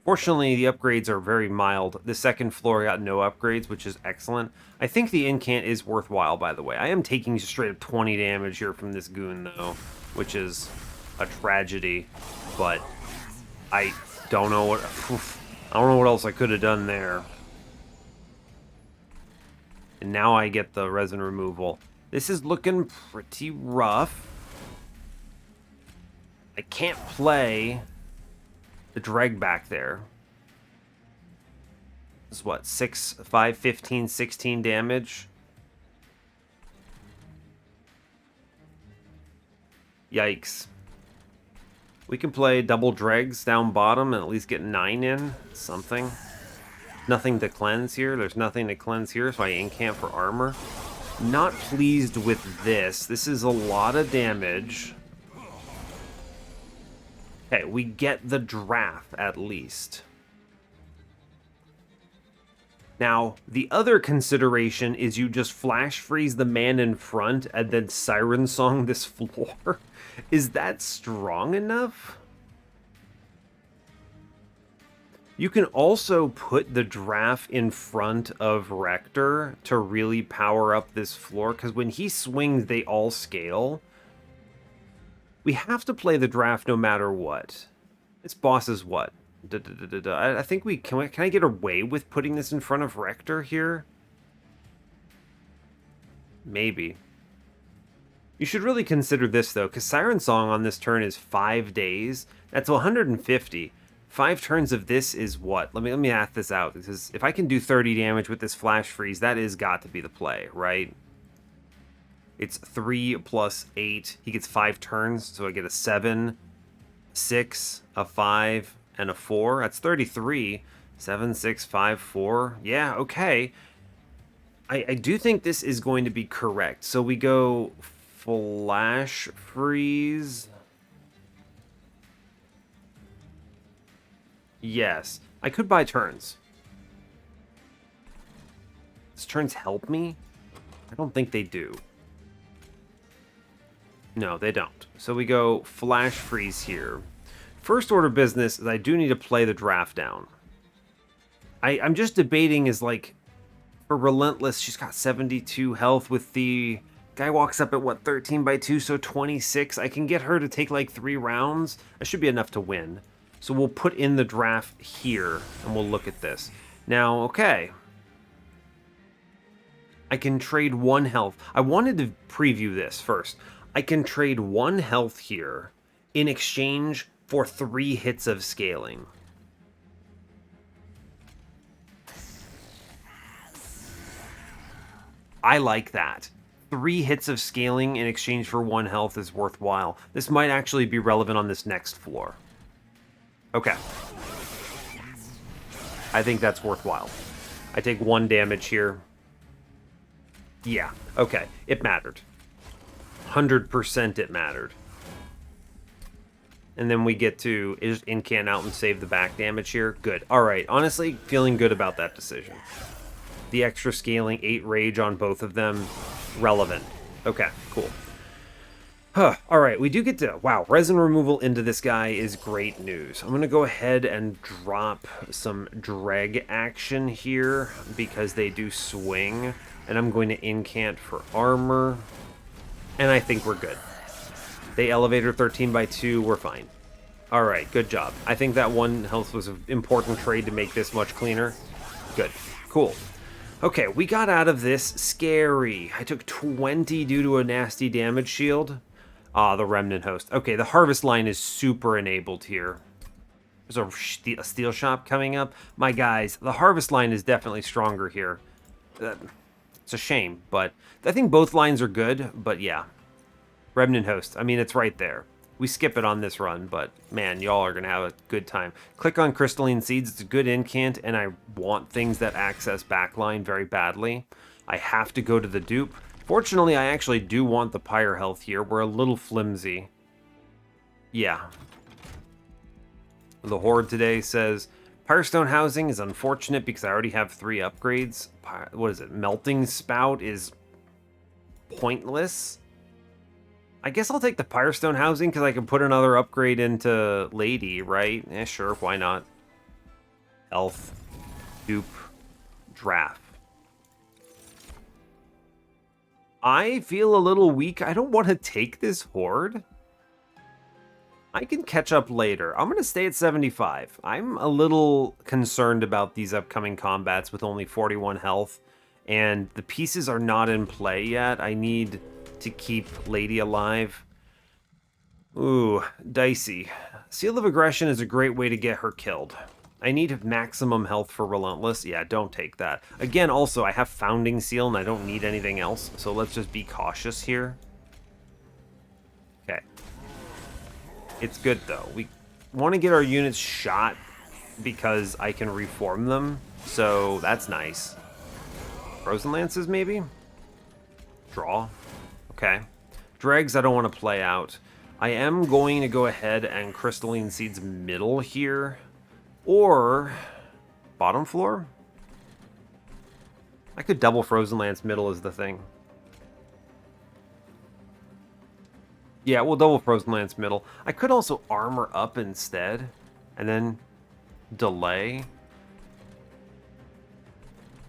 Fortunately, the upgrades are very mild. The second floor got no upgrades, which is excellent. I think the incant is worthwhile, by the way. I am taking straight up 20 damage here from this goon, though, which is a tragedy, but I don't know what... I don't know what else I could have done there. And now I get the resin removal. This is looking pretty rough. I can't play the Dreg back there. This is what, 6, 5, 15, 16 damage? Yikes. We can play double dregs down bottom and at least get 9 in. Something. Nothing to cleanse here. There's nothing to cleanse here, so I incant for armor. Not pleased with this. This is a lot of damage. Okay, we get the Draff at least. Now, the other consideration is you just flash freeze the man in front and then Siren Song this floor. Is that strong enough? You can also put the Draff in front of Rector to really power up this floor, because when he swings, they all scale. We have to play the Draff no matter what. This boss is what? I think we can I get away with putting this in front of Rector here? Maybe. You should really consider this though, because Siren Song on this turn is 5 days. That's 150. 5 turns of this is what? Let me math this out. Because if I can do 30 damage with this flash freeze, that is got to be the play, right? It's 3 plus 8. He gets 5 turns, so I get a 7, 6, a 5, and a 4. That's 33. 7, 6, 5, 4. Yeah, okay. I do think this is going to be correct. So we go flash freeze. Yes. I could buy turns. Does turns help me? I don't think they do. No, they don't. So we go flash freeze here. First order of business is I do need to play the Draff down. I'm just debating is like, for Relentless, she's got 72 health with the... Guy walks up at, what, 13 by 2, so 26. I can get her to take like 3 rounds. That should be enough to win. So we'll put in the Draff here, and we'll look at this. Now, okay. I can trade 1 health. I wanted to preview this first. I can trade 1 health here in exchange for 3 hits of scaling. I like that. 3 hits of scaling in exchange for 1 health is worthwhile. This might actually be relevant on this next floor. Okay. I think that's worthwhile. I take 1 damage here. Yeah, okay. It mattered. 100% it mattered. And then we get to just incant out and save the back damage here. Good. Alright, honestly, feeling good about that decision. The extra scaling, 8 rage on both of them, relevant. Okay, cool. Alright, we do get to... Wow, resin removal into this guy is great news. I'm going to go ahead and drop some dreg action here because they do swing. And I'm going to incant for armor. And I think we're good. They elevator 13 by 2, we're fine. Alright, good job. I think that 1 health was an important trade to make this much cleaner. Good. Cool. Okay, we got out of this scary. I took 20 due to a nasty damage shield. Ah, the Remnant Host. Okay, the Harvest line is super enabled here. There's a steel shop coming up. My guys, the Harvest line is definitely stronger here. It's a shame, but I think both lines are good, but yeah. Remnant Host, I mean, it's right there. We skip it on this run, but man, y'all are going to have a good time. Click on Crystalline Seeds. It's a good incant, and I want things that access backline very badly. I have to go to the dupe. Fortunately, I actually do want the Pyre health here. We're a little flimsy. Yeah. The Horde today says, Pyrestone housing is unfortunate because I already have 3 upgrades. What is it? Melting Spout is pointless. I guess I'll take the Pyrestone housing because I can put another upgrade into Lady, right? Eh, sure, why not? Elf, dupe, Draff. I feel a little weak. I don't want to take this Horde. I can catch up later. I'm going to stay at 75. I'm a little concerned about these upcoming combats with only 41 health. And the pieces are not in play yet. I need to keep Lady alive. Ooh, dicey. Seal of Aggression is a great way to get her killed. I need maximum health for Relentless. Yeah, don't take that. Again, also, I have Founding Seal and I don't need anything else. So let's just be cautious here. Okay. It's good, though. We want to get our units shot because I can reform them, so that's nice. Frozen Lances, maybe? Draw. Okay. Dregs, I don't want to play out. I am going to go ahead and Crystalline Seeds middle here. Or bottom floor? I could double Frozen Lance middle is the thing. Yeah, we'll double Frozen Lance middle. I could also armor up instead. And then delay.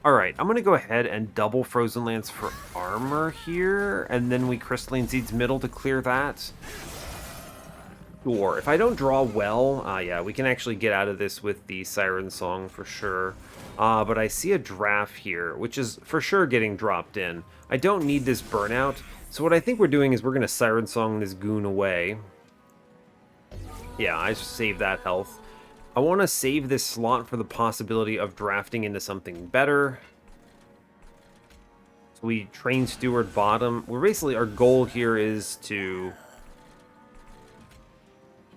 Alright, I'm going to go ahead and double Frozen Lance for armor here. And then we Crystalline Seeds middle to clear that. Or if I don't draw well, yeah, we can actually get out of this with the Siren Song for sure. But I see a Draff here, which is for sure getting dropped in. I don't need this burnout. So what I think we're doing is we're going to Siren Song this goon away. Yeah, I save that health. I want to save this slot for the possibility of drafting into something better. So we train Steward bottom. We're basically, our goal here is to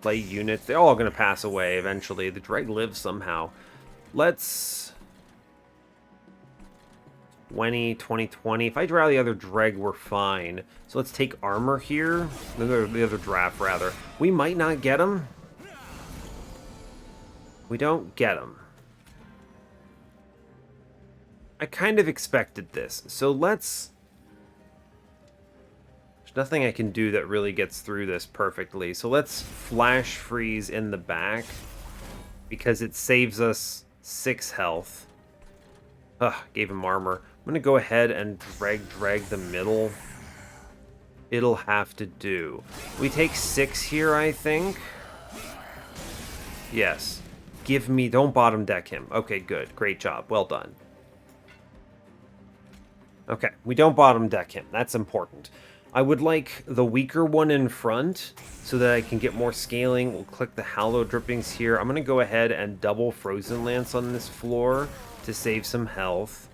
play units. They're all going to pass away eventually. The Dreg lives somehow. Let's 20, 20, 20. If I draw the other Dreg, we're fine. So let's take armor here. The other Draft, rather. We might not get him. We don't get him. I kind of expected this. So let's... There's nothing I can do that really gets through this perfectly. So let's Flash Freeze in the back. Because it saves us 6 health. Ugh, gave him armor. I'm going to go ahead and drag the middle. It'll have to do. We take 6 here, I think. Yes. Give me... Don't bottom deck him. Okay, good. Great job. Well done. Okay, we don't bottom deck him. That's important. I would like the weaker one in front so that I can get more scaling. We'll click the Hallowed Drippings here. I'm going to go ahead and double Frozen Lance on this floor to save some health.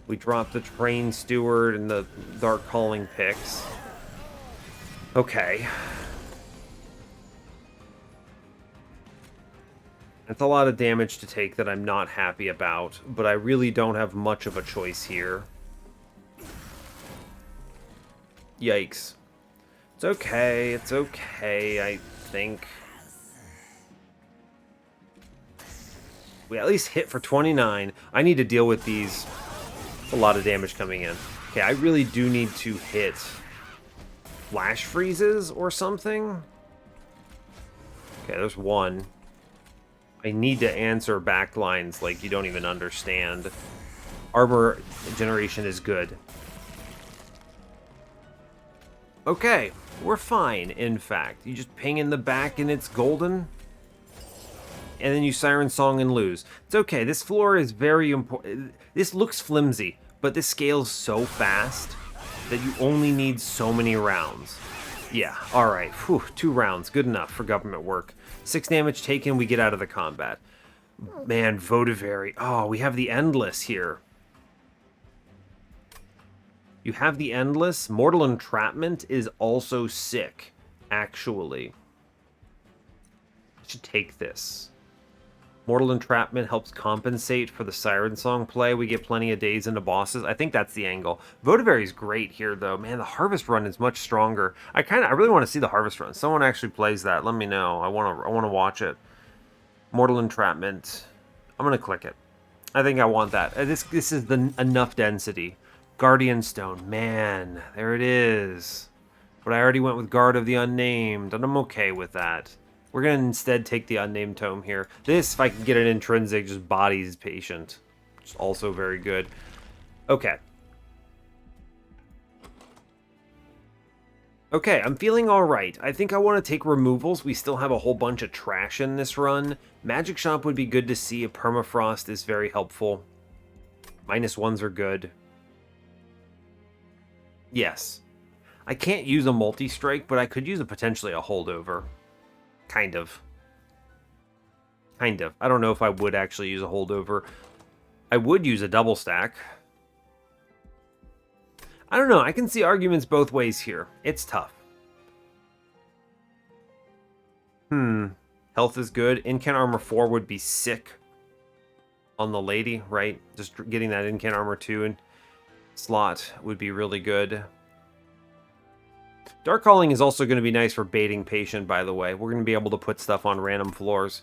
We drop the Train Steward and the Dark Calling picks. Okay. That's a lot of damage to take that I'm not happy about, but I really don't have much of a choice here. Yikes. It's okay, I think. We at least hit for 29. I need to deal with these. A lot of damage coming in. Okay, I really do need to hit Flash Freezes or something. Okay, there's one. I need to answer backlines like you don't even understand. Armor generation is good. Okay, we're fine, in fact. You just ping in the back and it's golden. And then you Siren Song and lose. It's okay, this floor is very important. This looks flimsy, but this scales so fast that you only need so many rounds. Yeah, alright. 2 rounds. Good enough for government work. 6 damage taken, we get out of the combat. Man, Votivary. Oh, we have the Endless here. You have the Endless. Mortal Entrapment is also sick, actually. I should take this. Mortal Entrapment helps compensate for the Siren Song play. We get plenty of days into bosses. I think that's the angle. Votivary's great here, though. Man, the Harvest Run is much stronger. I really want to see the Harvest Run. Someone actually plays that. Let me know. I want to watch it. Mortal Entrapment. I'm going to click it. I think I want that. This is enough density. Guardian Stone. Man, there it is. But I already went with Guard of the Unnamed, and I'm okay with that. We're going to instead take the Unnamed Tome here. This, if I can get an intrinsic, just bodies Patient. Which is also very good. Okay. Okay, I'm feeling alright. I think I want to take removals. We still have a whole bunch of trash in this run. Magic Shop would be good to see. A Permafrost is very helpful. -1s are good. Yes. I can't use a multi-strike, but I could use potentially a holdover. Kind of. Kind of. I don't know if I would actually use a holdover. I would use a double stack. I don't know. I can see arguments both ways here. It's tough. Health is good. Incant armor 4 would be sick on the lady, right? Just getting that incant armor 2 and slot would be really good. Dark Calling is also going to be nice for baiting patient, by the way. We're going to be able to put stuff on random floors.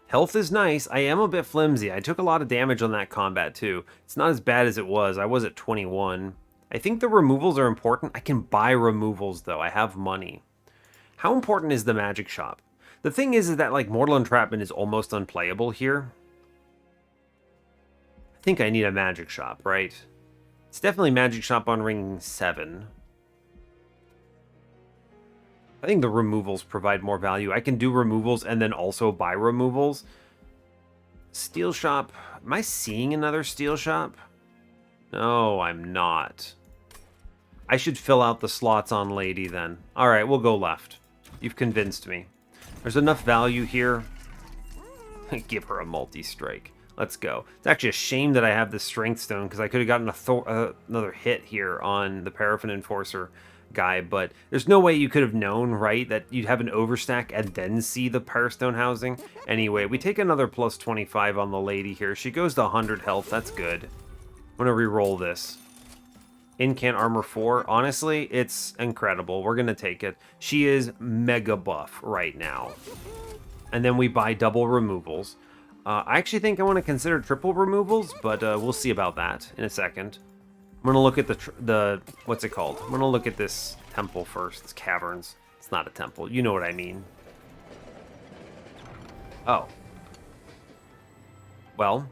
Health is nice. I am a bit flimsy. I took a lot of damage on that combat, too. It's not as bad as it was. I was at 21. I think the removals are important. I can buy removals, though. I have money. How important is the magic shop? The thing is that, like, Mortal Entrapment is almost unplayable here. I think I need a magic shop, right? It's definitely magic shop on ring 7. I think the removals provide more value. I can do removals and then also buy removals. Steel shop. Am I seeing another steel shop? No, I'm not. I should fill out the slots on lady then. All right, we'll go left. You've convinced me. There's enough value here. Give her a multi-strike. Let's go. It's actually a shame that I have the strength stone because I could have gotten another hit here on the Paraffin Enforcer guy, but there's no way you could have known, right, that you'd have an overstack and then see the Powerstone housing. Anyway, we take another plus 25 on the lady here. She goes to 100 health. That's good. I'm going to re-roll this. Incant armor 4. Honestly, it's incredible. We're going to take it. She is mega buff right now. And then we buy double removals. I actually think I want to consider triple removals, but we'll see about that in a second. I'm going to look at the what's it called? I'm going to look at this temple first. It's caverns. It's not a temple. You know what I mean. Oh. Well,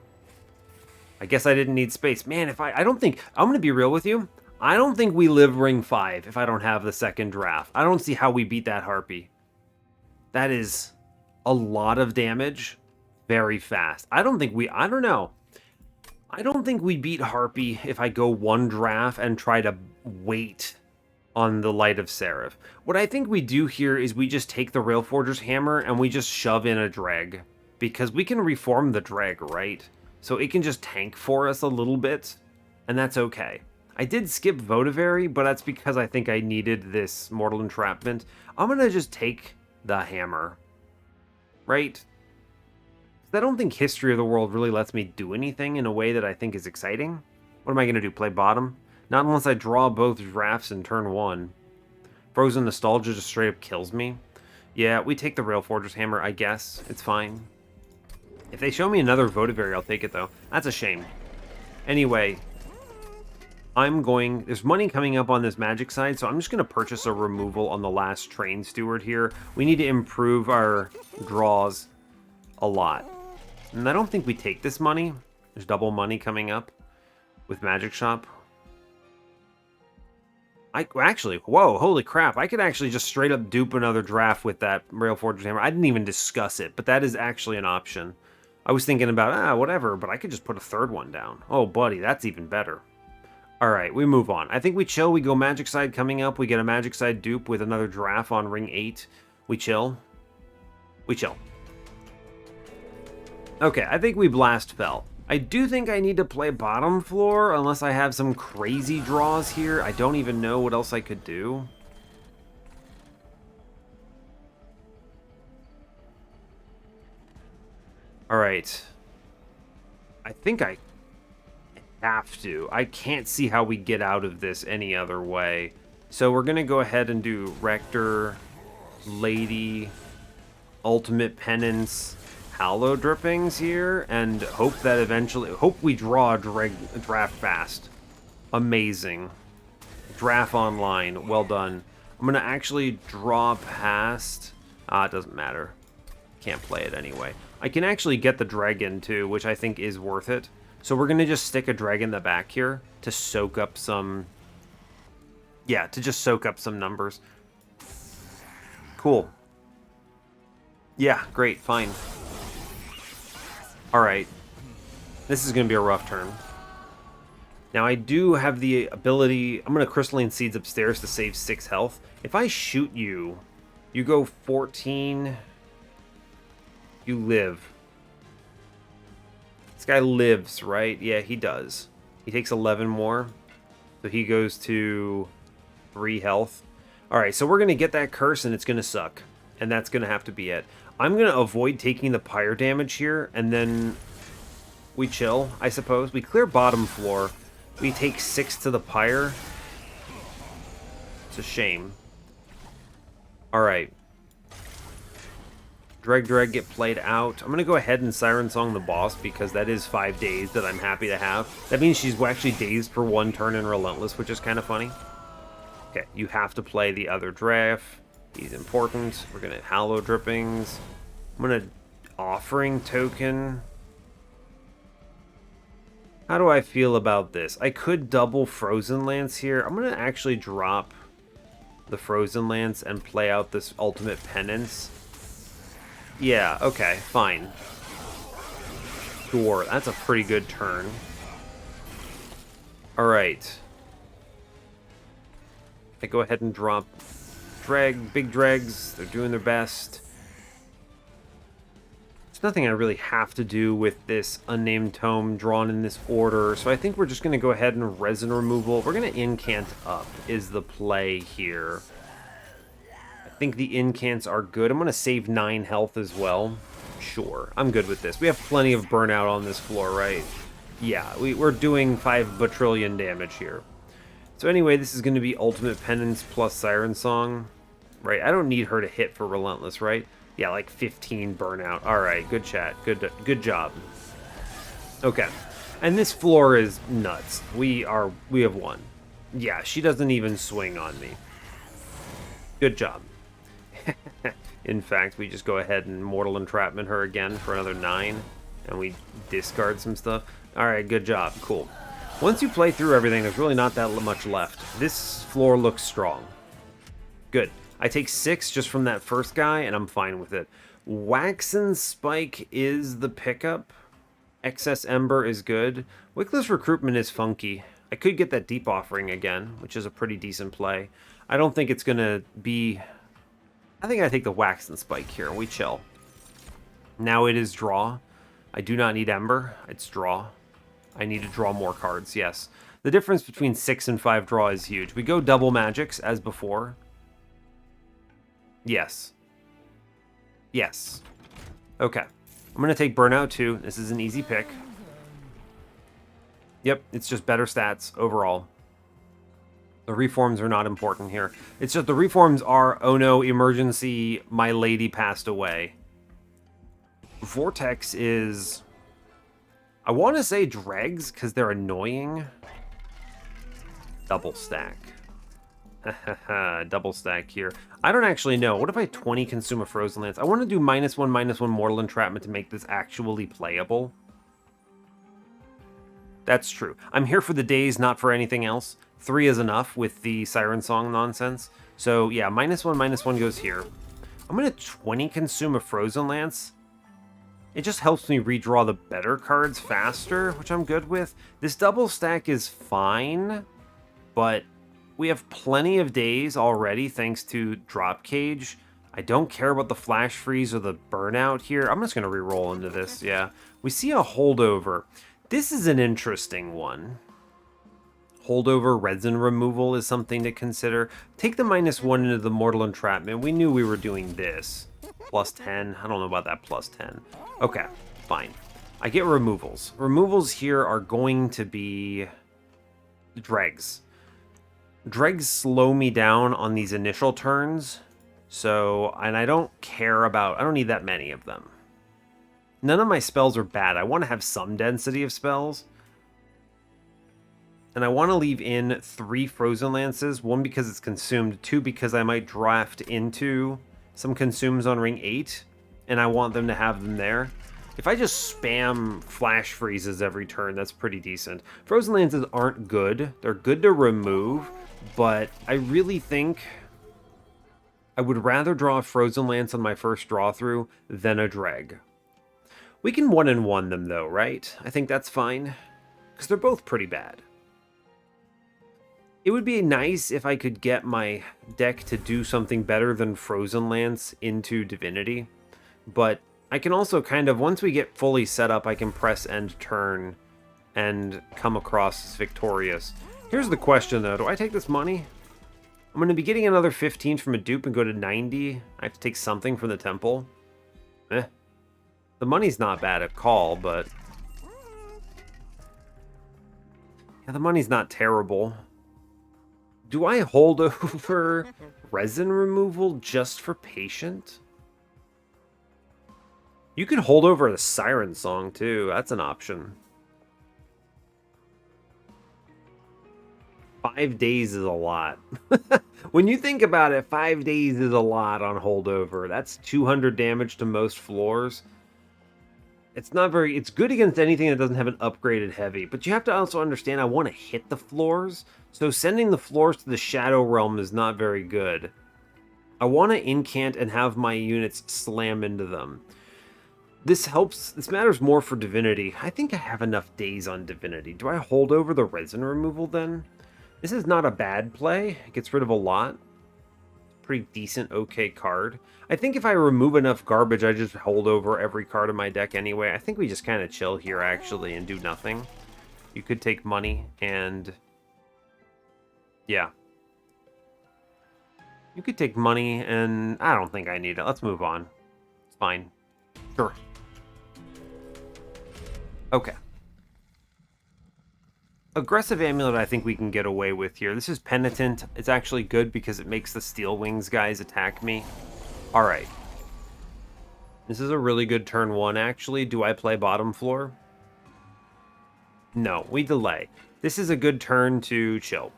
I guess I didn't need space. Man, if I don't think, I'm going to be real with you. I don't think we live ring 5 if I don't have the second draft. I don't see how we beat that harpy. That is a lot of damage very fast. I don't know. I don't think we beat harpy if I go one draft and try to wait on the Light of Seraph. What I think we do here is we just take the Railforger's Hammer and we just shove in a dreg. Because we can reform the dreg, right? So it can just tank for us a little bit, and that's okay. I did skip Votavary, but that's because I think I needed this Mortal Entrapment. I'm going to just take the hammer, right? I don't think History of the World really lets me do anything in a way that I think is exciting. What am I going to do, play bottom? Not unless I draw both drafts in turn 1. Frozen Nostalgia just straight up kills me. Yeah, we take the Railforger's Hammer, I guess. It's fine. If they show me another Votavary, I'll take it, though. That's a shame. Anyway, there's money coming up on this magic side, so I'm just going to purchase a removal on the last Train Steward here. We need to improve our draws a lot. And I don't think we take this money. There's double money coming up with Magic Shop. Actually, whoa, holy crap. I could actually just straight up dupe another draft with that Railforger's Hammer. I didn't even discuss it, but that is actually an option. I was thinking about, whatever, but I could just put a third one down. Oh, buddy, that's even better. All right, we move on. I think we chill. We go Magic Side coming up. We get a Magic Side dupe with another draft on ring 8. We chill. We chill. Okay, I think we blast fell. I do think I need to play bottom floor unless I have some crazy draws here. I don't even know what else I could do. All right. I think I have to. I can't see how we get out of this any other way. So we're going to go ahead and do Rector, Lady, Ultimate Penance, Hallow Drippings here, and hope that eventually, hope we draw a draft fast. Amazing. Draft online. Well done. I'm going to actually draw past. It doesn't matter. Can't play it anyway. I can actually get the dragon too, which I think is worth it. So we're going to just stick a dragon in the back here to soak up some... Yeah, to just soak up some numbers. Cool. Yeah, great, fine. Alright. This is going to be a rough turn. Now I do have the ability... I'm going to Crystalline Seeds upstairs to save 6 health. If I shoot you, you go 14... You live. This guy lives, right? Yeah, he does. He takes 11 more. So he goes to 3 health. Alright, so we're going to get that curse and it's going to suck. and that's going to have to be it. I'm going to avoid taking the pyre damage here, and then we chill, I suppose. We clear bottom floor. We take 6 to the pyre. It's a shame. Alright. Dreg get played out. I'm going to go ahead and Siren Song the boss because that is 5 days that I'm happy to have. That means she's actually dazed for 1 turn in Relentless, which is kind of funny. Okay, you have to play the other Draff. He's important. We're going to Hallow Drippings. I'm going to Offering Token. How do I feel about this? I could double Frozen Lance here. I'm going to actually drop the Frozen Lance and play out this Ultimate Penance. Yeah, okay, fine. Sure, that's a pretty good turn. Alright. I go ahead and drop big dregs. They're doing their best. There's nothing I really have to do with this Unnamed Tome drawn in this order, so I think we're just going to go ahead and Resin Removal. We're going to Incant up is the play here. I think the incants are good. I'm going to save 9 health as well. Sure, I'm good with this. We have plenty of burnout on this floor, right? Yeah, we're doing 5 batrillion damage here. So anyway, this is going to be Ultimate Penance plus Siren Song. Right, I don't need her to hit for Relentless, right? Yeah, like 15 burnout. Alright, good chat. Good job. Okay. And this floor is nuts. We have won. Yeah, she doesn't even swing on me. Good job. In fact, we just go ahead and Mortal Entrapment her again for another 9, and we discard some stuff. Alright, good job. Cool. Once you play through everything, there's really not that much left. This floor looks strong. Good. I take 6 just from that first guy, and I'm fine with it. Waxen Spike is the pickup. Excess Ember is good. Wickless Recruitment is funky. I could get that Deep Offering again, which is a pretty decent play. I don't think it's going to be... I think I take the Waxen Spike here, and we chill. Now it is draw. I do not need Ember. It's draw. I need to draw more cards, yes. The difference between 6 and 5 draw is huge. We go double magics, as before. Yes. Yes. Okay. I'm going to take Burnout too. This is an easy pick. Yep, it's just better stats overall. The reforms are not important here. It's just the reforms are, oh no, emergency, my lady passed away. Vortex is... I want to say dregs, because they're annoying. Double stack. Double stack here. I don't actually know. What if I 20 consume a Frozen Lance? I want to do -1/-1 Mortal Entrapment to make this actually playable. That's true. I'm here for the days, not for anything else. 3 is enough with the Siren Song nonsense. So yeah, -1/-1 goes here. I'm going to 20 consume a Frozen Lance. It just helps me redraw the better cards faster, which I'm good with. This double stack is fine, but we have plenty of days already thanks to Drop Cage. I don't care about the Flash Freeze or the Burnout here. I'm just going to re-roll into this, yeah. We see a Holdover. This is an interesting one. Holdover Resin Removal is something to consider. Take the -1 into the Mortal Entrapment. We knew we were doing this. +10. I don't know about that +10. Okay, fine. I get removals. Removals here are going to be dregs. Dregs slow me down on these initial turns. So, and I don't care about... I don't need that many of them. None of my spells are bad. I want to have some density of spells. And I want to leave in 3 Frozen Lances. 1 because it's consumed. 2 because I might draft into some consumes on ring 8. And I want them to have them there. If I just spam Flash Freezes every turn, that's pretty decent. Frozen Lances aren't good. They're good to remove. But I really think I would rather draw a Frozen Lance on my first draw through than a Dreg. We can 1-1 them though, right? I think that's fine. Because they're both pretty bad. It would be nice if I could get my deck to do something better than Frozen Lance into Divinity. But I can also kind of, once we get fully set up, I can press end turn and come across as victorious. Here's the question though, do I take this money? I'm going to be getting another 15 from a dupe and go to 90. I have to take something from the temple. Eh. The money's not bad at call, but... yeah, the money's not terrible. Do I hold over resin removal just for patient? You can hold over the siren song, too. That's an option. 5 days is a lot. When you think about it, 5 days is a lot on holdover. That's 200 damage to most floors. It's not very... it's good against anything that doesn't have an upgraded heavy. But you have to also understand, I want to hit the floors. So sending the floors to the Shadow Realm is not very good. I want to incant and have my units slam into them. This helps... this matters more for Divinity. I think I have enough days on Divinity. Do I hold over the resin removal then? This is not a bad play. It gets rid of a lot. Pretty decent, okay card. I think if I remove enough garbage, I just hold over every card in my deck anyway. I think we just kind of chill here, actually, and do nothing. You could take money and... yeah. You could take money and... I don't think I need it. Let's move on. It's fine. Sure. Okay. Aggressive Amulet I think we can get away with here. This is Penitent. It's actually good because it makes the Steel Wings guys attack me. Alright. This is a really good turn 1, actually. Do I play bottom floor? No, we delay. This is a good turn to chill.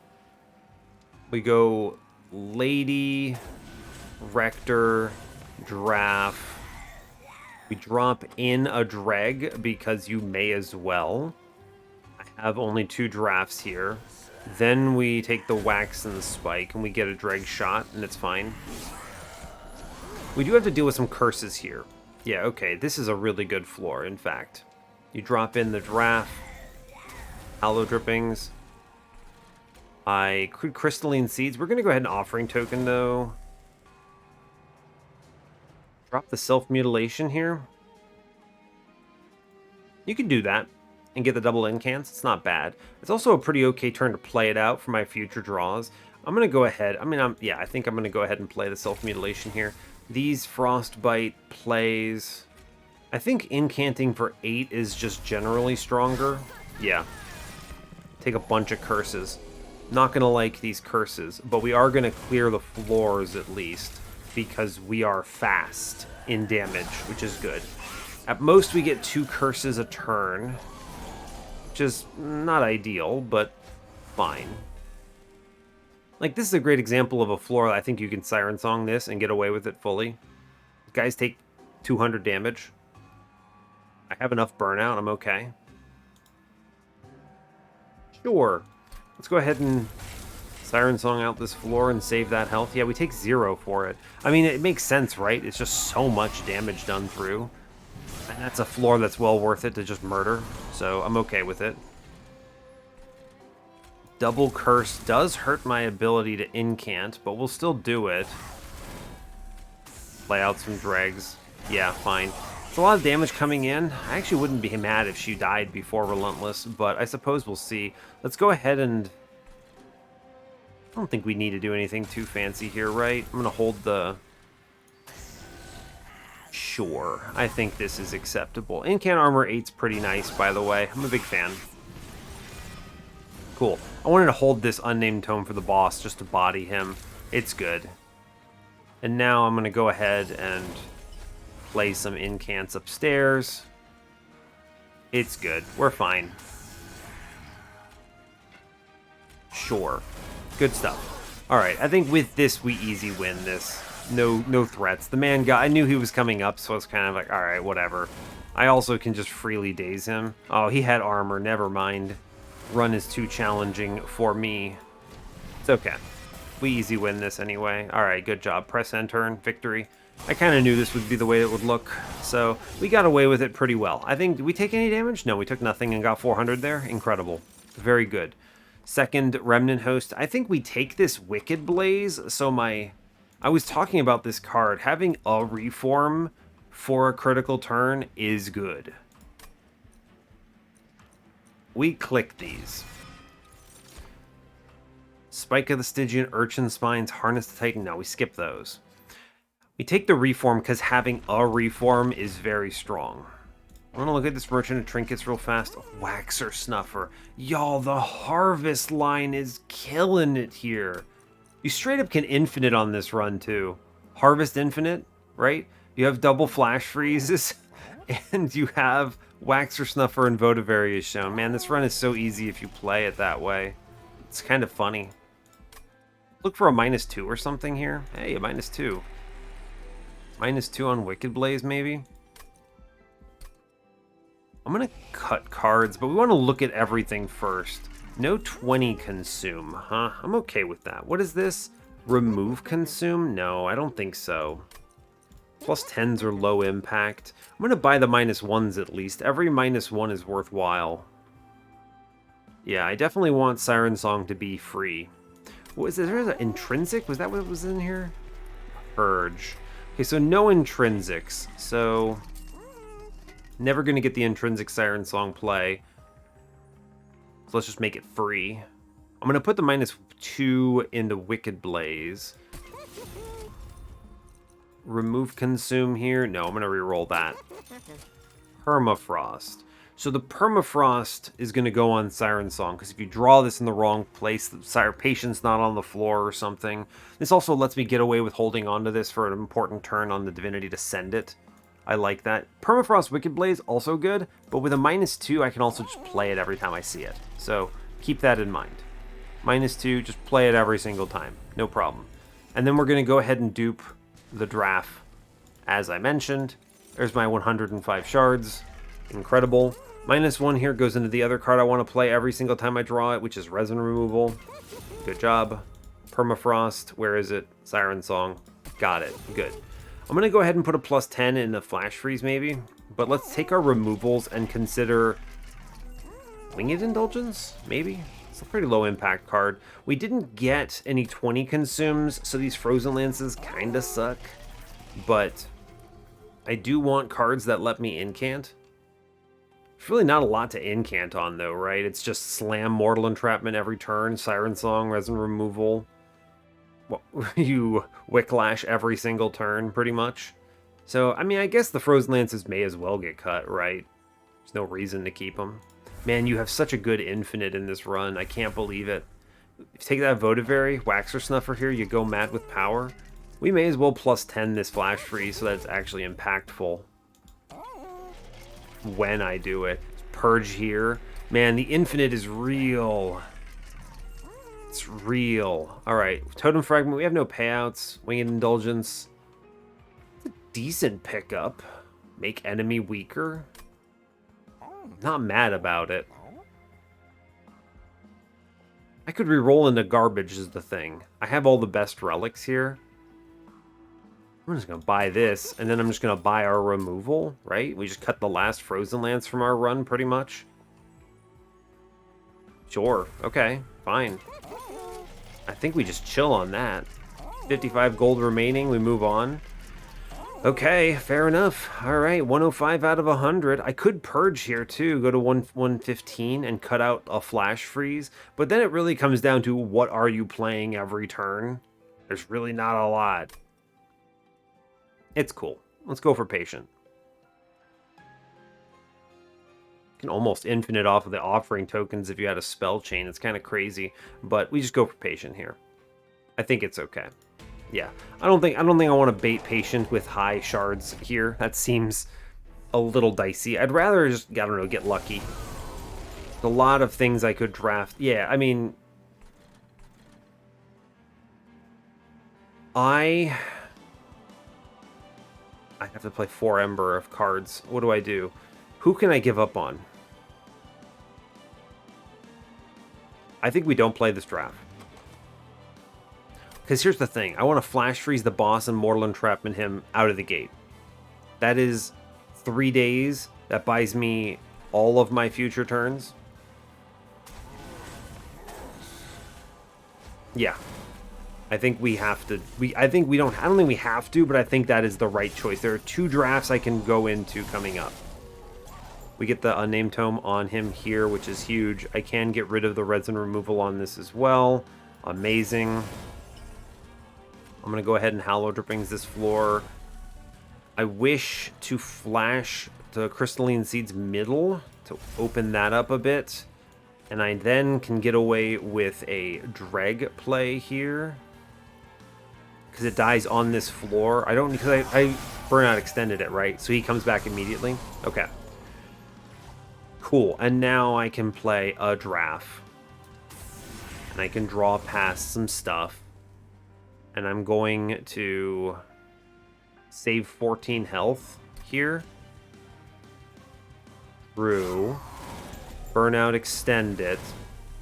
We go Lady, Rector, Draff. We drop in a Dreg because you may as well. Have only 2 drafts here. Then we take the wax and the spike and we get a drag shot and it's fine. We do have to deal with some curses here. Yeah, okay, this is a really good floor, in fact. You drop in the Draff, Hollow Drippings. I Crystalline Seeds. We're going to go ahead and Offering Token, though. Drop the Self-Mutilation here. You can do that and get the double incants. It's not bad. It's also a pretty okay turn to play it out for my future draws. I'm going to go ahead. I think I'm going to go ahead and play the Self-Mutilation here. These Frostbite plays... I think incanting for 8 is just generally stronger. Yeah. Take a bunch of curses. Not going to like these curses, but we are going to clear the floors at least, because we are fast in damage, which is good. At most, we get 2 curses a turn, which is not ideal, but fine. Like, this is a great example of a floor I think you can Siren Song this and get away with it fully. Guys take 200 damage. I have enough burnout, I'm okay. Sure. Let's go ahead and Siren Song out this floor and save that health. Yeah, we take 0 for it. I mean, it makes sense, right? It's just so much damage done through. And that's a floor that's well worth it to just murder, so I'm okay with it. Double Curse does hurt my ability to incant, but we'll still do it. Lay out some dregs. Yeah, fine. It's a lot of damage coming in. I actually wouldn't be mad if she died before Relentless, but I suppose we'll see. Let's go ahead and... I don't think we need to do anything too fancy here, right? I'm going to hold the... Sure, I think this is acceptable. Incant Armor 8's pretty nice, by the way. I'm a big fan. Cool. I wanted to hold this Unnamed Tome for the boss just to body him. It's good. And now I'm going to go ahead and play some incants upstairs. It's good. We're fine. Sure. Good stuff. Alright, I think with this we easy win this. No threats. The man got... I knew he was coming up, so I was kind of like, alright, whatever. I also can just freely daze him. Oh, he had armor. Never mind. Run is too challenging for me. It's okay. We easy win this anyway. Alright, good job. Press enter and victory. I kind of knew this would be the way it would look, so we got away with it pretty well. I think... did we take any damage? No, we took nothing and got 400 there. Incredible. Very good. Second Remnant Host. I think we take this Wicked Blaze, so my... I was talking about this card. Having a reform for a critical turn is good. We click these. Spike of the Stygian, Urchin Spines, Harness the Titan. No, we skip those. We take the Reform because having a Reform is very strong. I want to look at this Merchant of Trinkets real fast. Waxer Snuffer. Y'all, the Harvest line is killing it here. You straight up can infinite on this run, too. Harvest infinite, right? You have double flash freezes, and you have Waxer Snuffer and Votivary is shown. Man, this run is so easy if you play it that way. It's kind of funny. Look for a -2 or something here. Hey, a -2. -2 on Wicked Blaze, maybe? I'm going to cut cards, but we want to look at everything first. No 20 consume, huh? I'm okay with that. What is this? Remove consume? No, I don't think so. +10s are low impact. I'm going to buy the -1s at least. Every -1 is worthwhile. Yeah, I definitely want Siren Song to be free. What is this? There's an intrinsic? Was that what was in here? Purge. Okay, so no intrinsics. So never going to get the intrinsic Siren Song play. So let's just make it free. I'm going to put the -2 into Wicked Blaze. Remove consume here. No, I'm going to reroll that. Permafrost. So the Permafrost is going to go on Siren Song, because if you draw this in the wrong place, the Patience not on the floor or something. This also lets me get away with holding onto this for an important turn on the Divinity to send it. I like that. Permafrost Wicked Blaze, also good, but with a -2, I can also just play it every time I see it. So keep that in mind. -2, just play it every single time. No problem. And then we're going to go ahead and dupe the Draff, as I mentioned. There's my 105 shards. Incredible. -1 here goes into the other card I want to play every single time I draw it, which is Resin Removal. Good job. Permafrost. Where is it? Siren Song. Got it. Good. I'm going to go ahead and put a +10 in the Flash Freeze, maybe. But let's take our removals and consider Winged Indulgence, maybe? It's a pretty low impact card. We didn't get any 20 consumes, so these Frozen Lances kind of suck. But I do want cards that let me incant. There's really not a lot to incant on, though, right? It's just Slam, Mortal Entrapment every turn, Siren Song, Resin Removal. Well, you Wicklash every single turn, pretty much. So, I mean, I guess the Frozen Lances may as well get cut, right? There's no reason to keep them. Man, you have such a good infinite in this run. I can't believe it. If you take that Votivary, Waxer Snuffer here, you go mad with power. We may as well +10 this Flash Freeze so that it's actually impactful when I do it. Purge here. Man, the infinite is real. It's real. Alright, Totem Fragment, we have no payouts. Winged Indulgence. It's a decent pickup. Make enemy weaker. Not mad about it. I could re-roll into garbage is the thing. I have all the best relics here. I'm just going to buy this, and then I'm just going to buy our removal, right? We just cut the last Frozen Lance from our run, pretty much. Sure. Okay. Fine. I think we just chill on that. 55 gold remaining. We move on. Okay, fair enough. All right, 105 out of 100. I could purge here too, go to 115 and cut out a Flash Freeze. But then it really comes down to what are you playing every turn? There's really not a lot. It's cool. Let's go for Patient. You can almost infinite off of the offering tokens if you had a spell chain. It's kind of crazy, but we just go for Patient here. I think it's okay. Yeah, I don't think I want to bait Patient with high shards here. That seems a little dicey. I'd rather just, I don't know, get lucky. There's a lot of things I could draft. Yeah, I mean, I have to play 4 Ember of cards. What do I do? Who can I give up on? I think we don't play this draft. Because here's the thing. I want to Flash Freeze the boss and Mortal Entrapment him out of the gate. That is 3 days. That buys me all of my future turns. Yeah. I think we have to. I don't think we have to, but I think that is the right choice. There are 2 drafts I can go into coming up. We get the Unnamed Tome on him here, which is huge. I can get rid of the Resin Removal on this as well. Amazing. I'm going to go ahead and Hallow Drippings this floor. I wish to flash the Crystalline Seeds middle to open that up a bit. And I then can get away with a Dreg play here. Because it dies on this floor. I don't, because I Burnout extended it, right? So he comes back immediately. Okay. Cool. And now I can play a Draff. And I can draw past some stuff. And I'm going to save 14 health here. Through. Burnout extend it.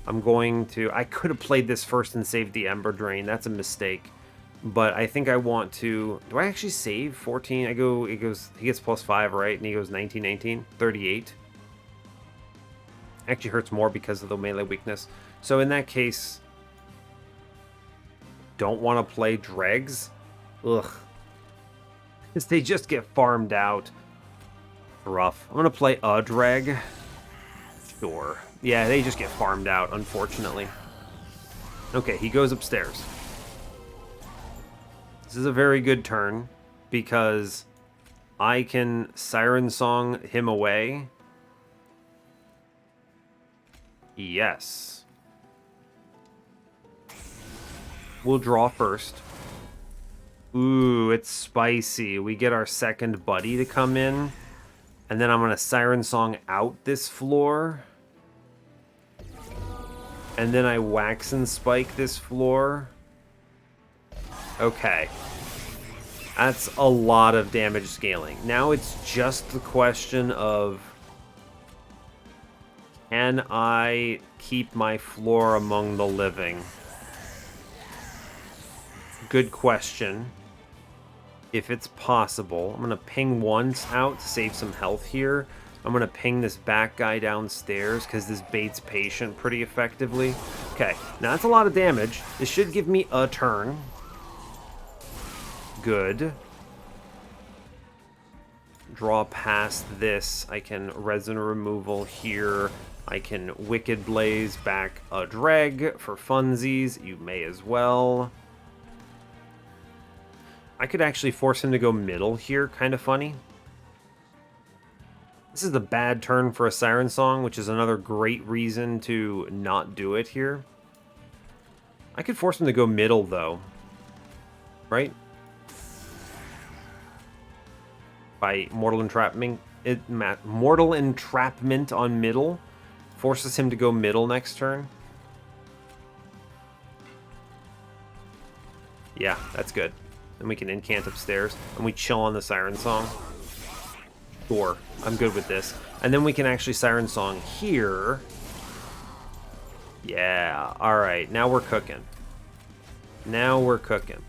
I'm going to... I could have played this first and saved the Ember Drain. That's a mistake. But I think I want to... Do I actually save 14? It goes... He gets +5, right? And he goes 19, 19, 38. Actually hurts more because of the melee weakness. So in that case... Don't want to play Dregs? Ugh. Because they just get farmed out. Rough. I'm going to play a Dreg. Sure. Yeah, they just get farmed out, unfortunately. Okay, he goes upstairs. This is a very good turn because I can Siren Song him away. Yes. We'll draw first. Ooh, it's spicy. We get our second buddy to come in. And then I'm going to Siren Song out this floor. And then I Wax and Spike this floor. Okay. That's a lot of damage scaling. Now it's just the question of... Can I keep my floor among the living? Good question. If it's possible. I'm going to ping once out to save some health here. I'm going to ping this back guy downstairs because this baits patient pretty effectively. Okay, now that's a lot of damage. This should give me a turn. Good. Draw past this. I can Resin Removal here. I can Wicked Blaze back a Dreg for funsies. You may as well. I could actually force him to go middle here. Kind of funny. This is a bad turn for a Siren Song, which is another great reason to not do it here. I could force him to go middle, though. Right? By Mortal Entrapment. Mortal Entrapment on middle. Forces him to go middle next turn. Yeah, that's good. Then we can incant upstairs. And we chill on the Siren Song. Sure, I'm good with this. And then we can actually Siren Song here. Yeah, alright, now we're cooking. Now we're cooking.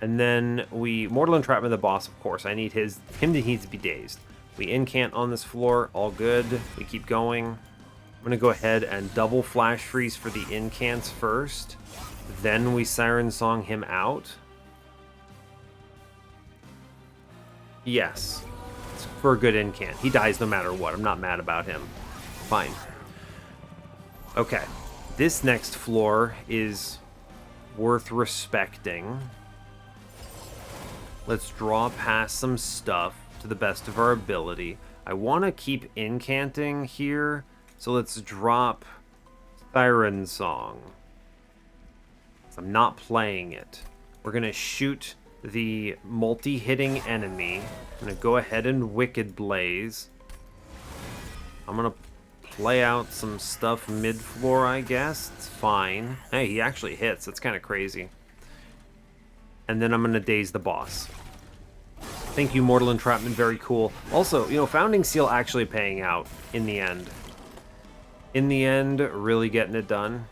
And then we Mortal Entrapment the boss, of course. I need him to needs to be dazed. We incant on this floor, all good. We keep going. I'm gonna go ahead and double Flash Freeze for the incants first. Then we Siren Song him out. Yes. It's for a good incant. He dies no matter what. I'm not mad about him. Fine. Okay. This next floor is worth respecting. Let's draw past some stuff to the best of our ability. I want to keep incanting here, so let's drop Siren Song. I'm not playing it. We're going to shoot the multi-hitting enemy. I'm going to go ahead and Wicked Blaze. I'm going to play out some stuff mid-floor, I guess. It's fine. Hey, he actually hits. That's kind of crazy. And then I'm going to daze the boss. Thank you, Mortal Entrapment. Very cool. Also, you know, Founding Seal actually paying out in the end. In the end, really getting it done.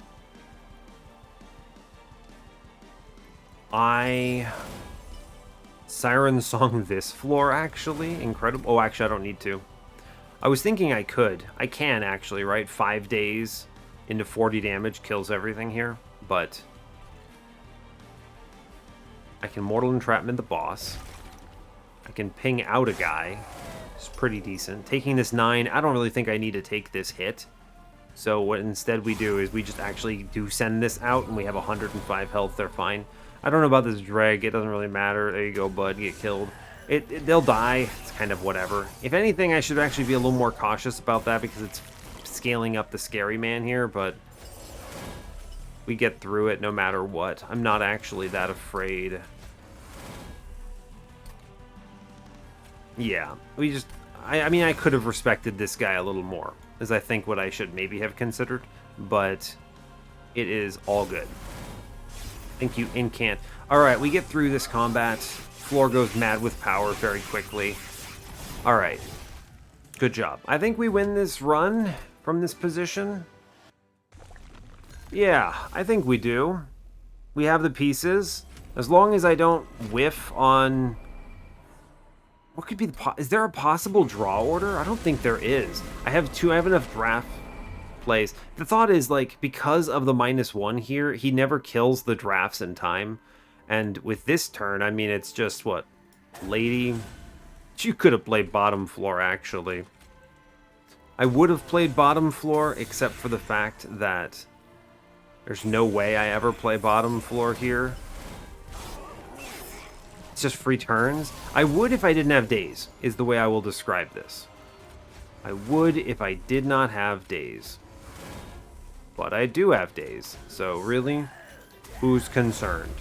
I Siren Song this floor, actually. Incredible. Oh, actually, I don't need to. I was thinking I could. I can, actually, right? 5 days into 40 damage kills everything here. But I can Mortal Entrapment the boss. I can ping out a guy. It's pretty decent. Taking this 9, I don't really think I need to take this hit. So what instead we do is we just actually do send this out, and we have 105 health. They're fine. I don't know about this dreg. It doesn't really matter. There you go, bud. Get killed. They'll die. It's kind of whatever. If anything, I should actually be a little more cautious about that because it's scaling up the scary man here, but we get through it no matter what. I'm not actually that afraid. Yeah, we just... I mean, I could have respected this guy a little more, is I think what I should maybe have considered, but it is all good. Thank you, Incant. Alright, we get through this combat. Floor goes mad with power very quickly. Alright. Good job. I think we win this run from this position. Yeah, I think we do. We have the pieces. As long as I don't whiff on... What could be the... Is there a possible draw order? I don't think there is. I have enough draft plays. The thought is, like, because of the -1 here, he never kills the drafts in time. And with this turn, I mean, it's just, what? Lady? You could have played bottom floor, actually. I would have played bottom floor, except for the fact that there's no way I ever play bottom floor here. It's just free turns. I would if I didn't have days, is the way I will describe this. I would if I did not have days. But I do have days, so really, who's concerned?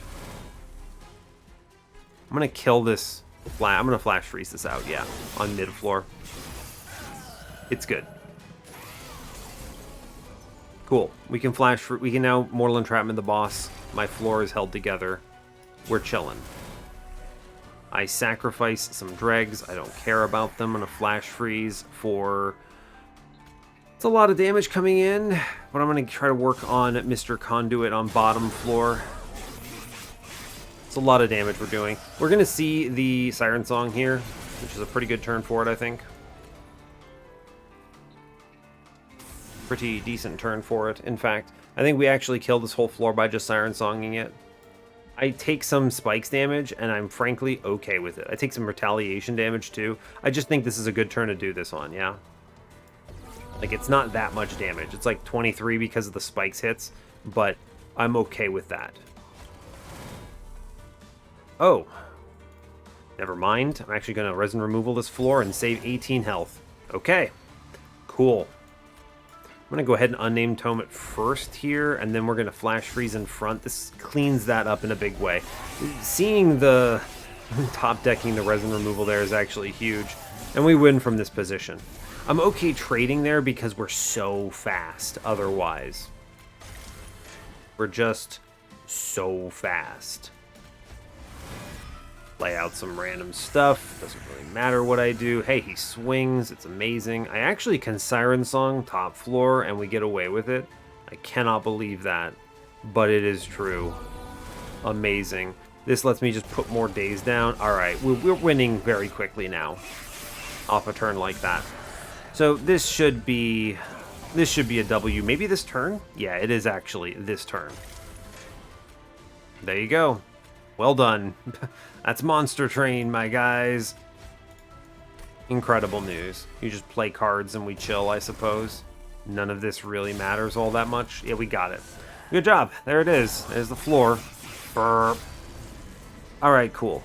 I'm gonna kill this. I'm gonna flash freeze this out, yeah, on mid floor. It's good. Cool. We can we can now Mortal Entrapment the boss. My floor is held together. We're chilling. I sacrifice some dregs. I don't care about them. I'm gonna flash freeze for... It's a lot of damage coming in, but I'm gonna try to work on Mr. Conduit on bottom floor. It's a lot of damage we're doing. We're gonna see the Siren Song here, which is a pretty good turn for it, I think. Pretty decent turn for it. In fact, I think we actually killed this whole floor by just Siren Songing it. I take some spikes damage, and I'm frankly okay with it. I take some retaliation damage, too. I just think this is a good turn to do this on, yeah? Like, it's not that much damage. It's like 23 because of the spikes hits, but I'm okay with that. Oh. Never mind. I'm actually going to resin removal this floor and save 18 health. Okay. Cool. I'm going to go ahead and unnamed tome it first here, and then we're going to flash freeze in front. This cleans that up in a big way. Seeing the top decking the resin removal there is actually huge, and we win from this position. I'm okay trading there because we're so fast otherwise. We're just so fast. Lay out some random stuff. Doesn't really matter what I do. Hey, he swings. It's amazing. I actually can Siren Song top floor and we get away with it. I cannot believe that, but it is true. Amazing. This lets me just put more days down. All right, we're winning very quickly now off a turn like that. So this should be a W. Maybe this turn? Yeah, it is actually this turn. There you go. Well done. That's Monster Train, my guys. Incredible news. You just play cards and we chill, I suppose. None of this really matters all that much. Yeah, we got it. Good job. There it is. There's the floor. Burp. Alright, cool.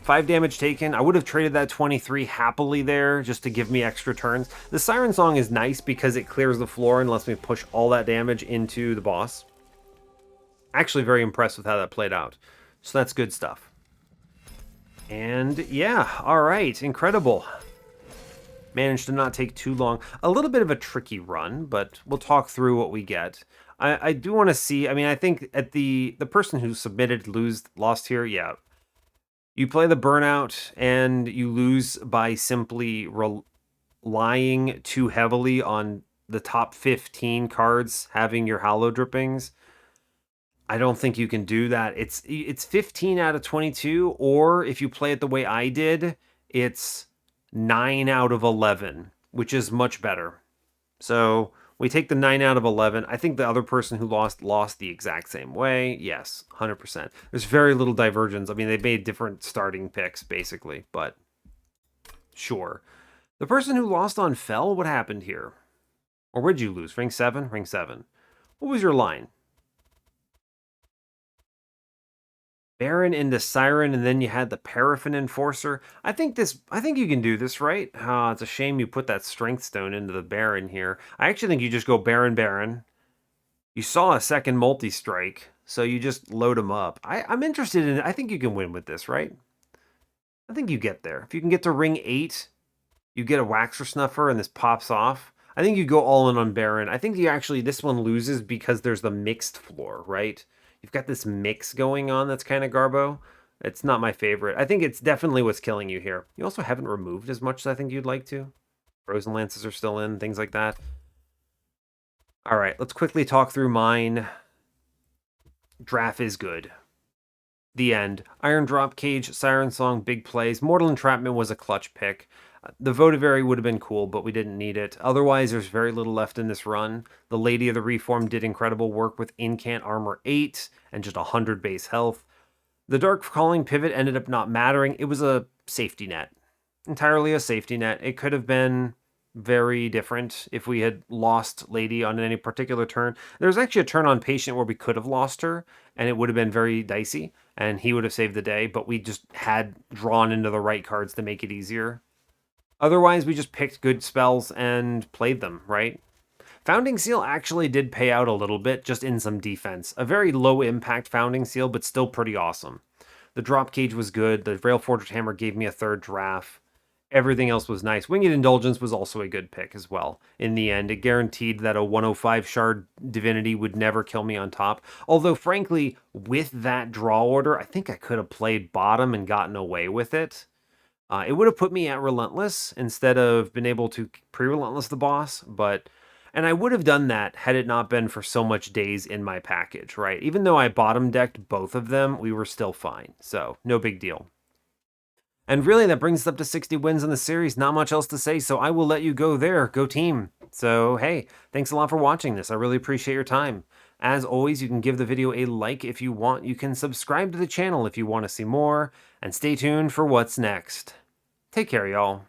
5 damage taken. I would have traded that 23 happily there just to give me extra turns. The Siren Song is nice because it clears the floor and lets me push all that damage into the boss. Actually very impressed with how that played out. So that's good stuff. And yeah, all right, incredible. Managed to not take too long. A little bit of a tricky run, but we'll talk through what we get. I do want to see, I mean, I think at the person who submitted lost here, yeah. You play the burnout and you lose by simply relying too heavily on the top 15 cards having your hollow drippings. I don't think you can do that. It's 15 out of 22, or if you play it the way I did, it's 9 out of 11, which is much better. So we take the 9 out of 11. I think the other person who lost the exact same way. Yes, 100%. There's very little divergence. I mean, they made different starting picks, basically, but sure. The person who lost on Fell, what happened here? Or would you lose? Ring 7? Ring 7. What was your line? Baron into Siren, and then you had the Paraffin Enforcer. I think you can do this, right? It's a shame you put that Strength Stone into the Baron here. I actually think you just go Baron, Baron. You saw a second multi-strike, so you just load them up. I'm interested in it. I think you can win with this, right? I think you get there. If you can get to ring 8, you get a Waxer Snuffer, and this pops off. I think you go all in on Baron. I think this one loses because there's the mixed floor, right? You've got this mix going on that's kind of garbo. It's not my favorite. I think it's definitely what's killing you here. You also haven't removed as much as I think you'd like to. Frozen Lances are still in, things like that. All right, let's quickly talk through mine. Draff is good. The end. Iron Drop Cage, Siren Song, big plays. Mortal Entrapment was a clutch pick. The Votivary would have been cool, but we didn't need it. Otherwise, there's very little left in this run. The Lady of the Reform did incredible work with Incant Armor 8 and just 100 base health. The Dark Calling pivot ended up not mattering. It was a safety net. Entirely a safety net. It could have been very different if we had lost Lady on any particular turn. There was actually a turn on Patient where we could have lost her, and it would have been very dicey, and he would have saved the day, but we just had drawn into the right cards to make it easier. Otherwise, we just picked good spells and played them, right? Founding Seal actually did pay out a little bit, just in some defense. A very low impact Founding Seal, but still pretty awesome. The Drop Cage was good. The Rail Forged Hammer gave me a third Draff. Everything else was nice. Winged Indulgence was also a good pick as well. In the end, it guaranteed that a 105 shard Divinity would never kill me on top. Although, frankly, with that draw order, I think I could have played bottom and gotten away with it. It would have put me at Relentless instead of been able to pre-Relentless the boss, and I would have done that had it not been for so much days in my package, right? Even though I bottom decked both of them, we were still fine, so no big deal. And really, that brings us up to 60 wins in the series. Not much else to say, so I will let you go there. Go team. So, hey, thanks a lot for watching this. I really appreciate your time. As always, you can give the video a like if you want. You can subscribe to the channel if you want to see more. And stay tuned for what's next. Take care, y'all.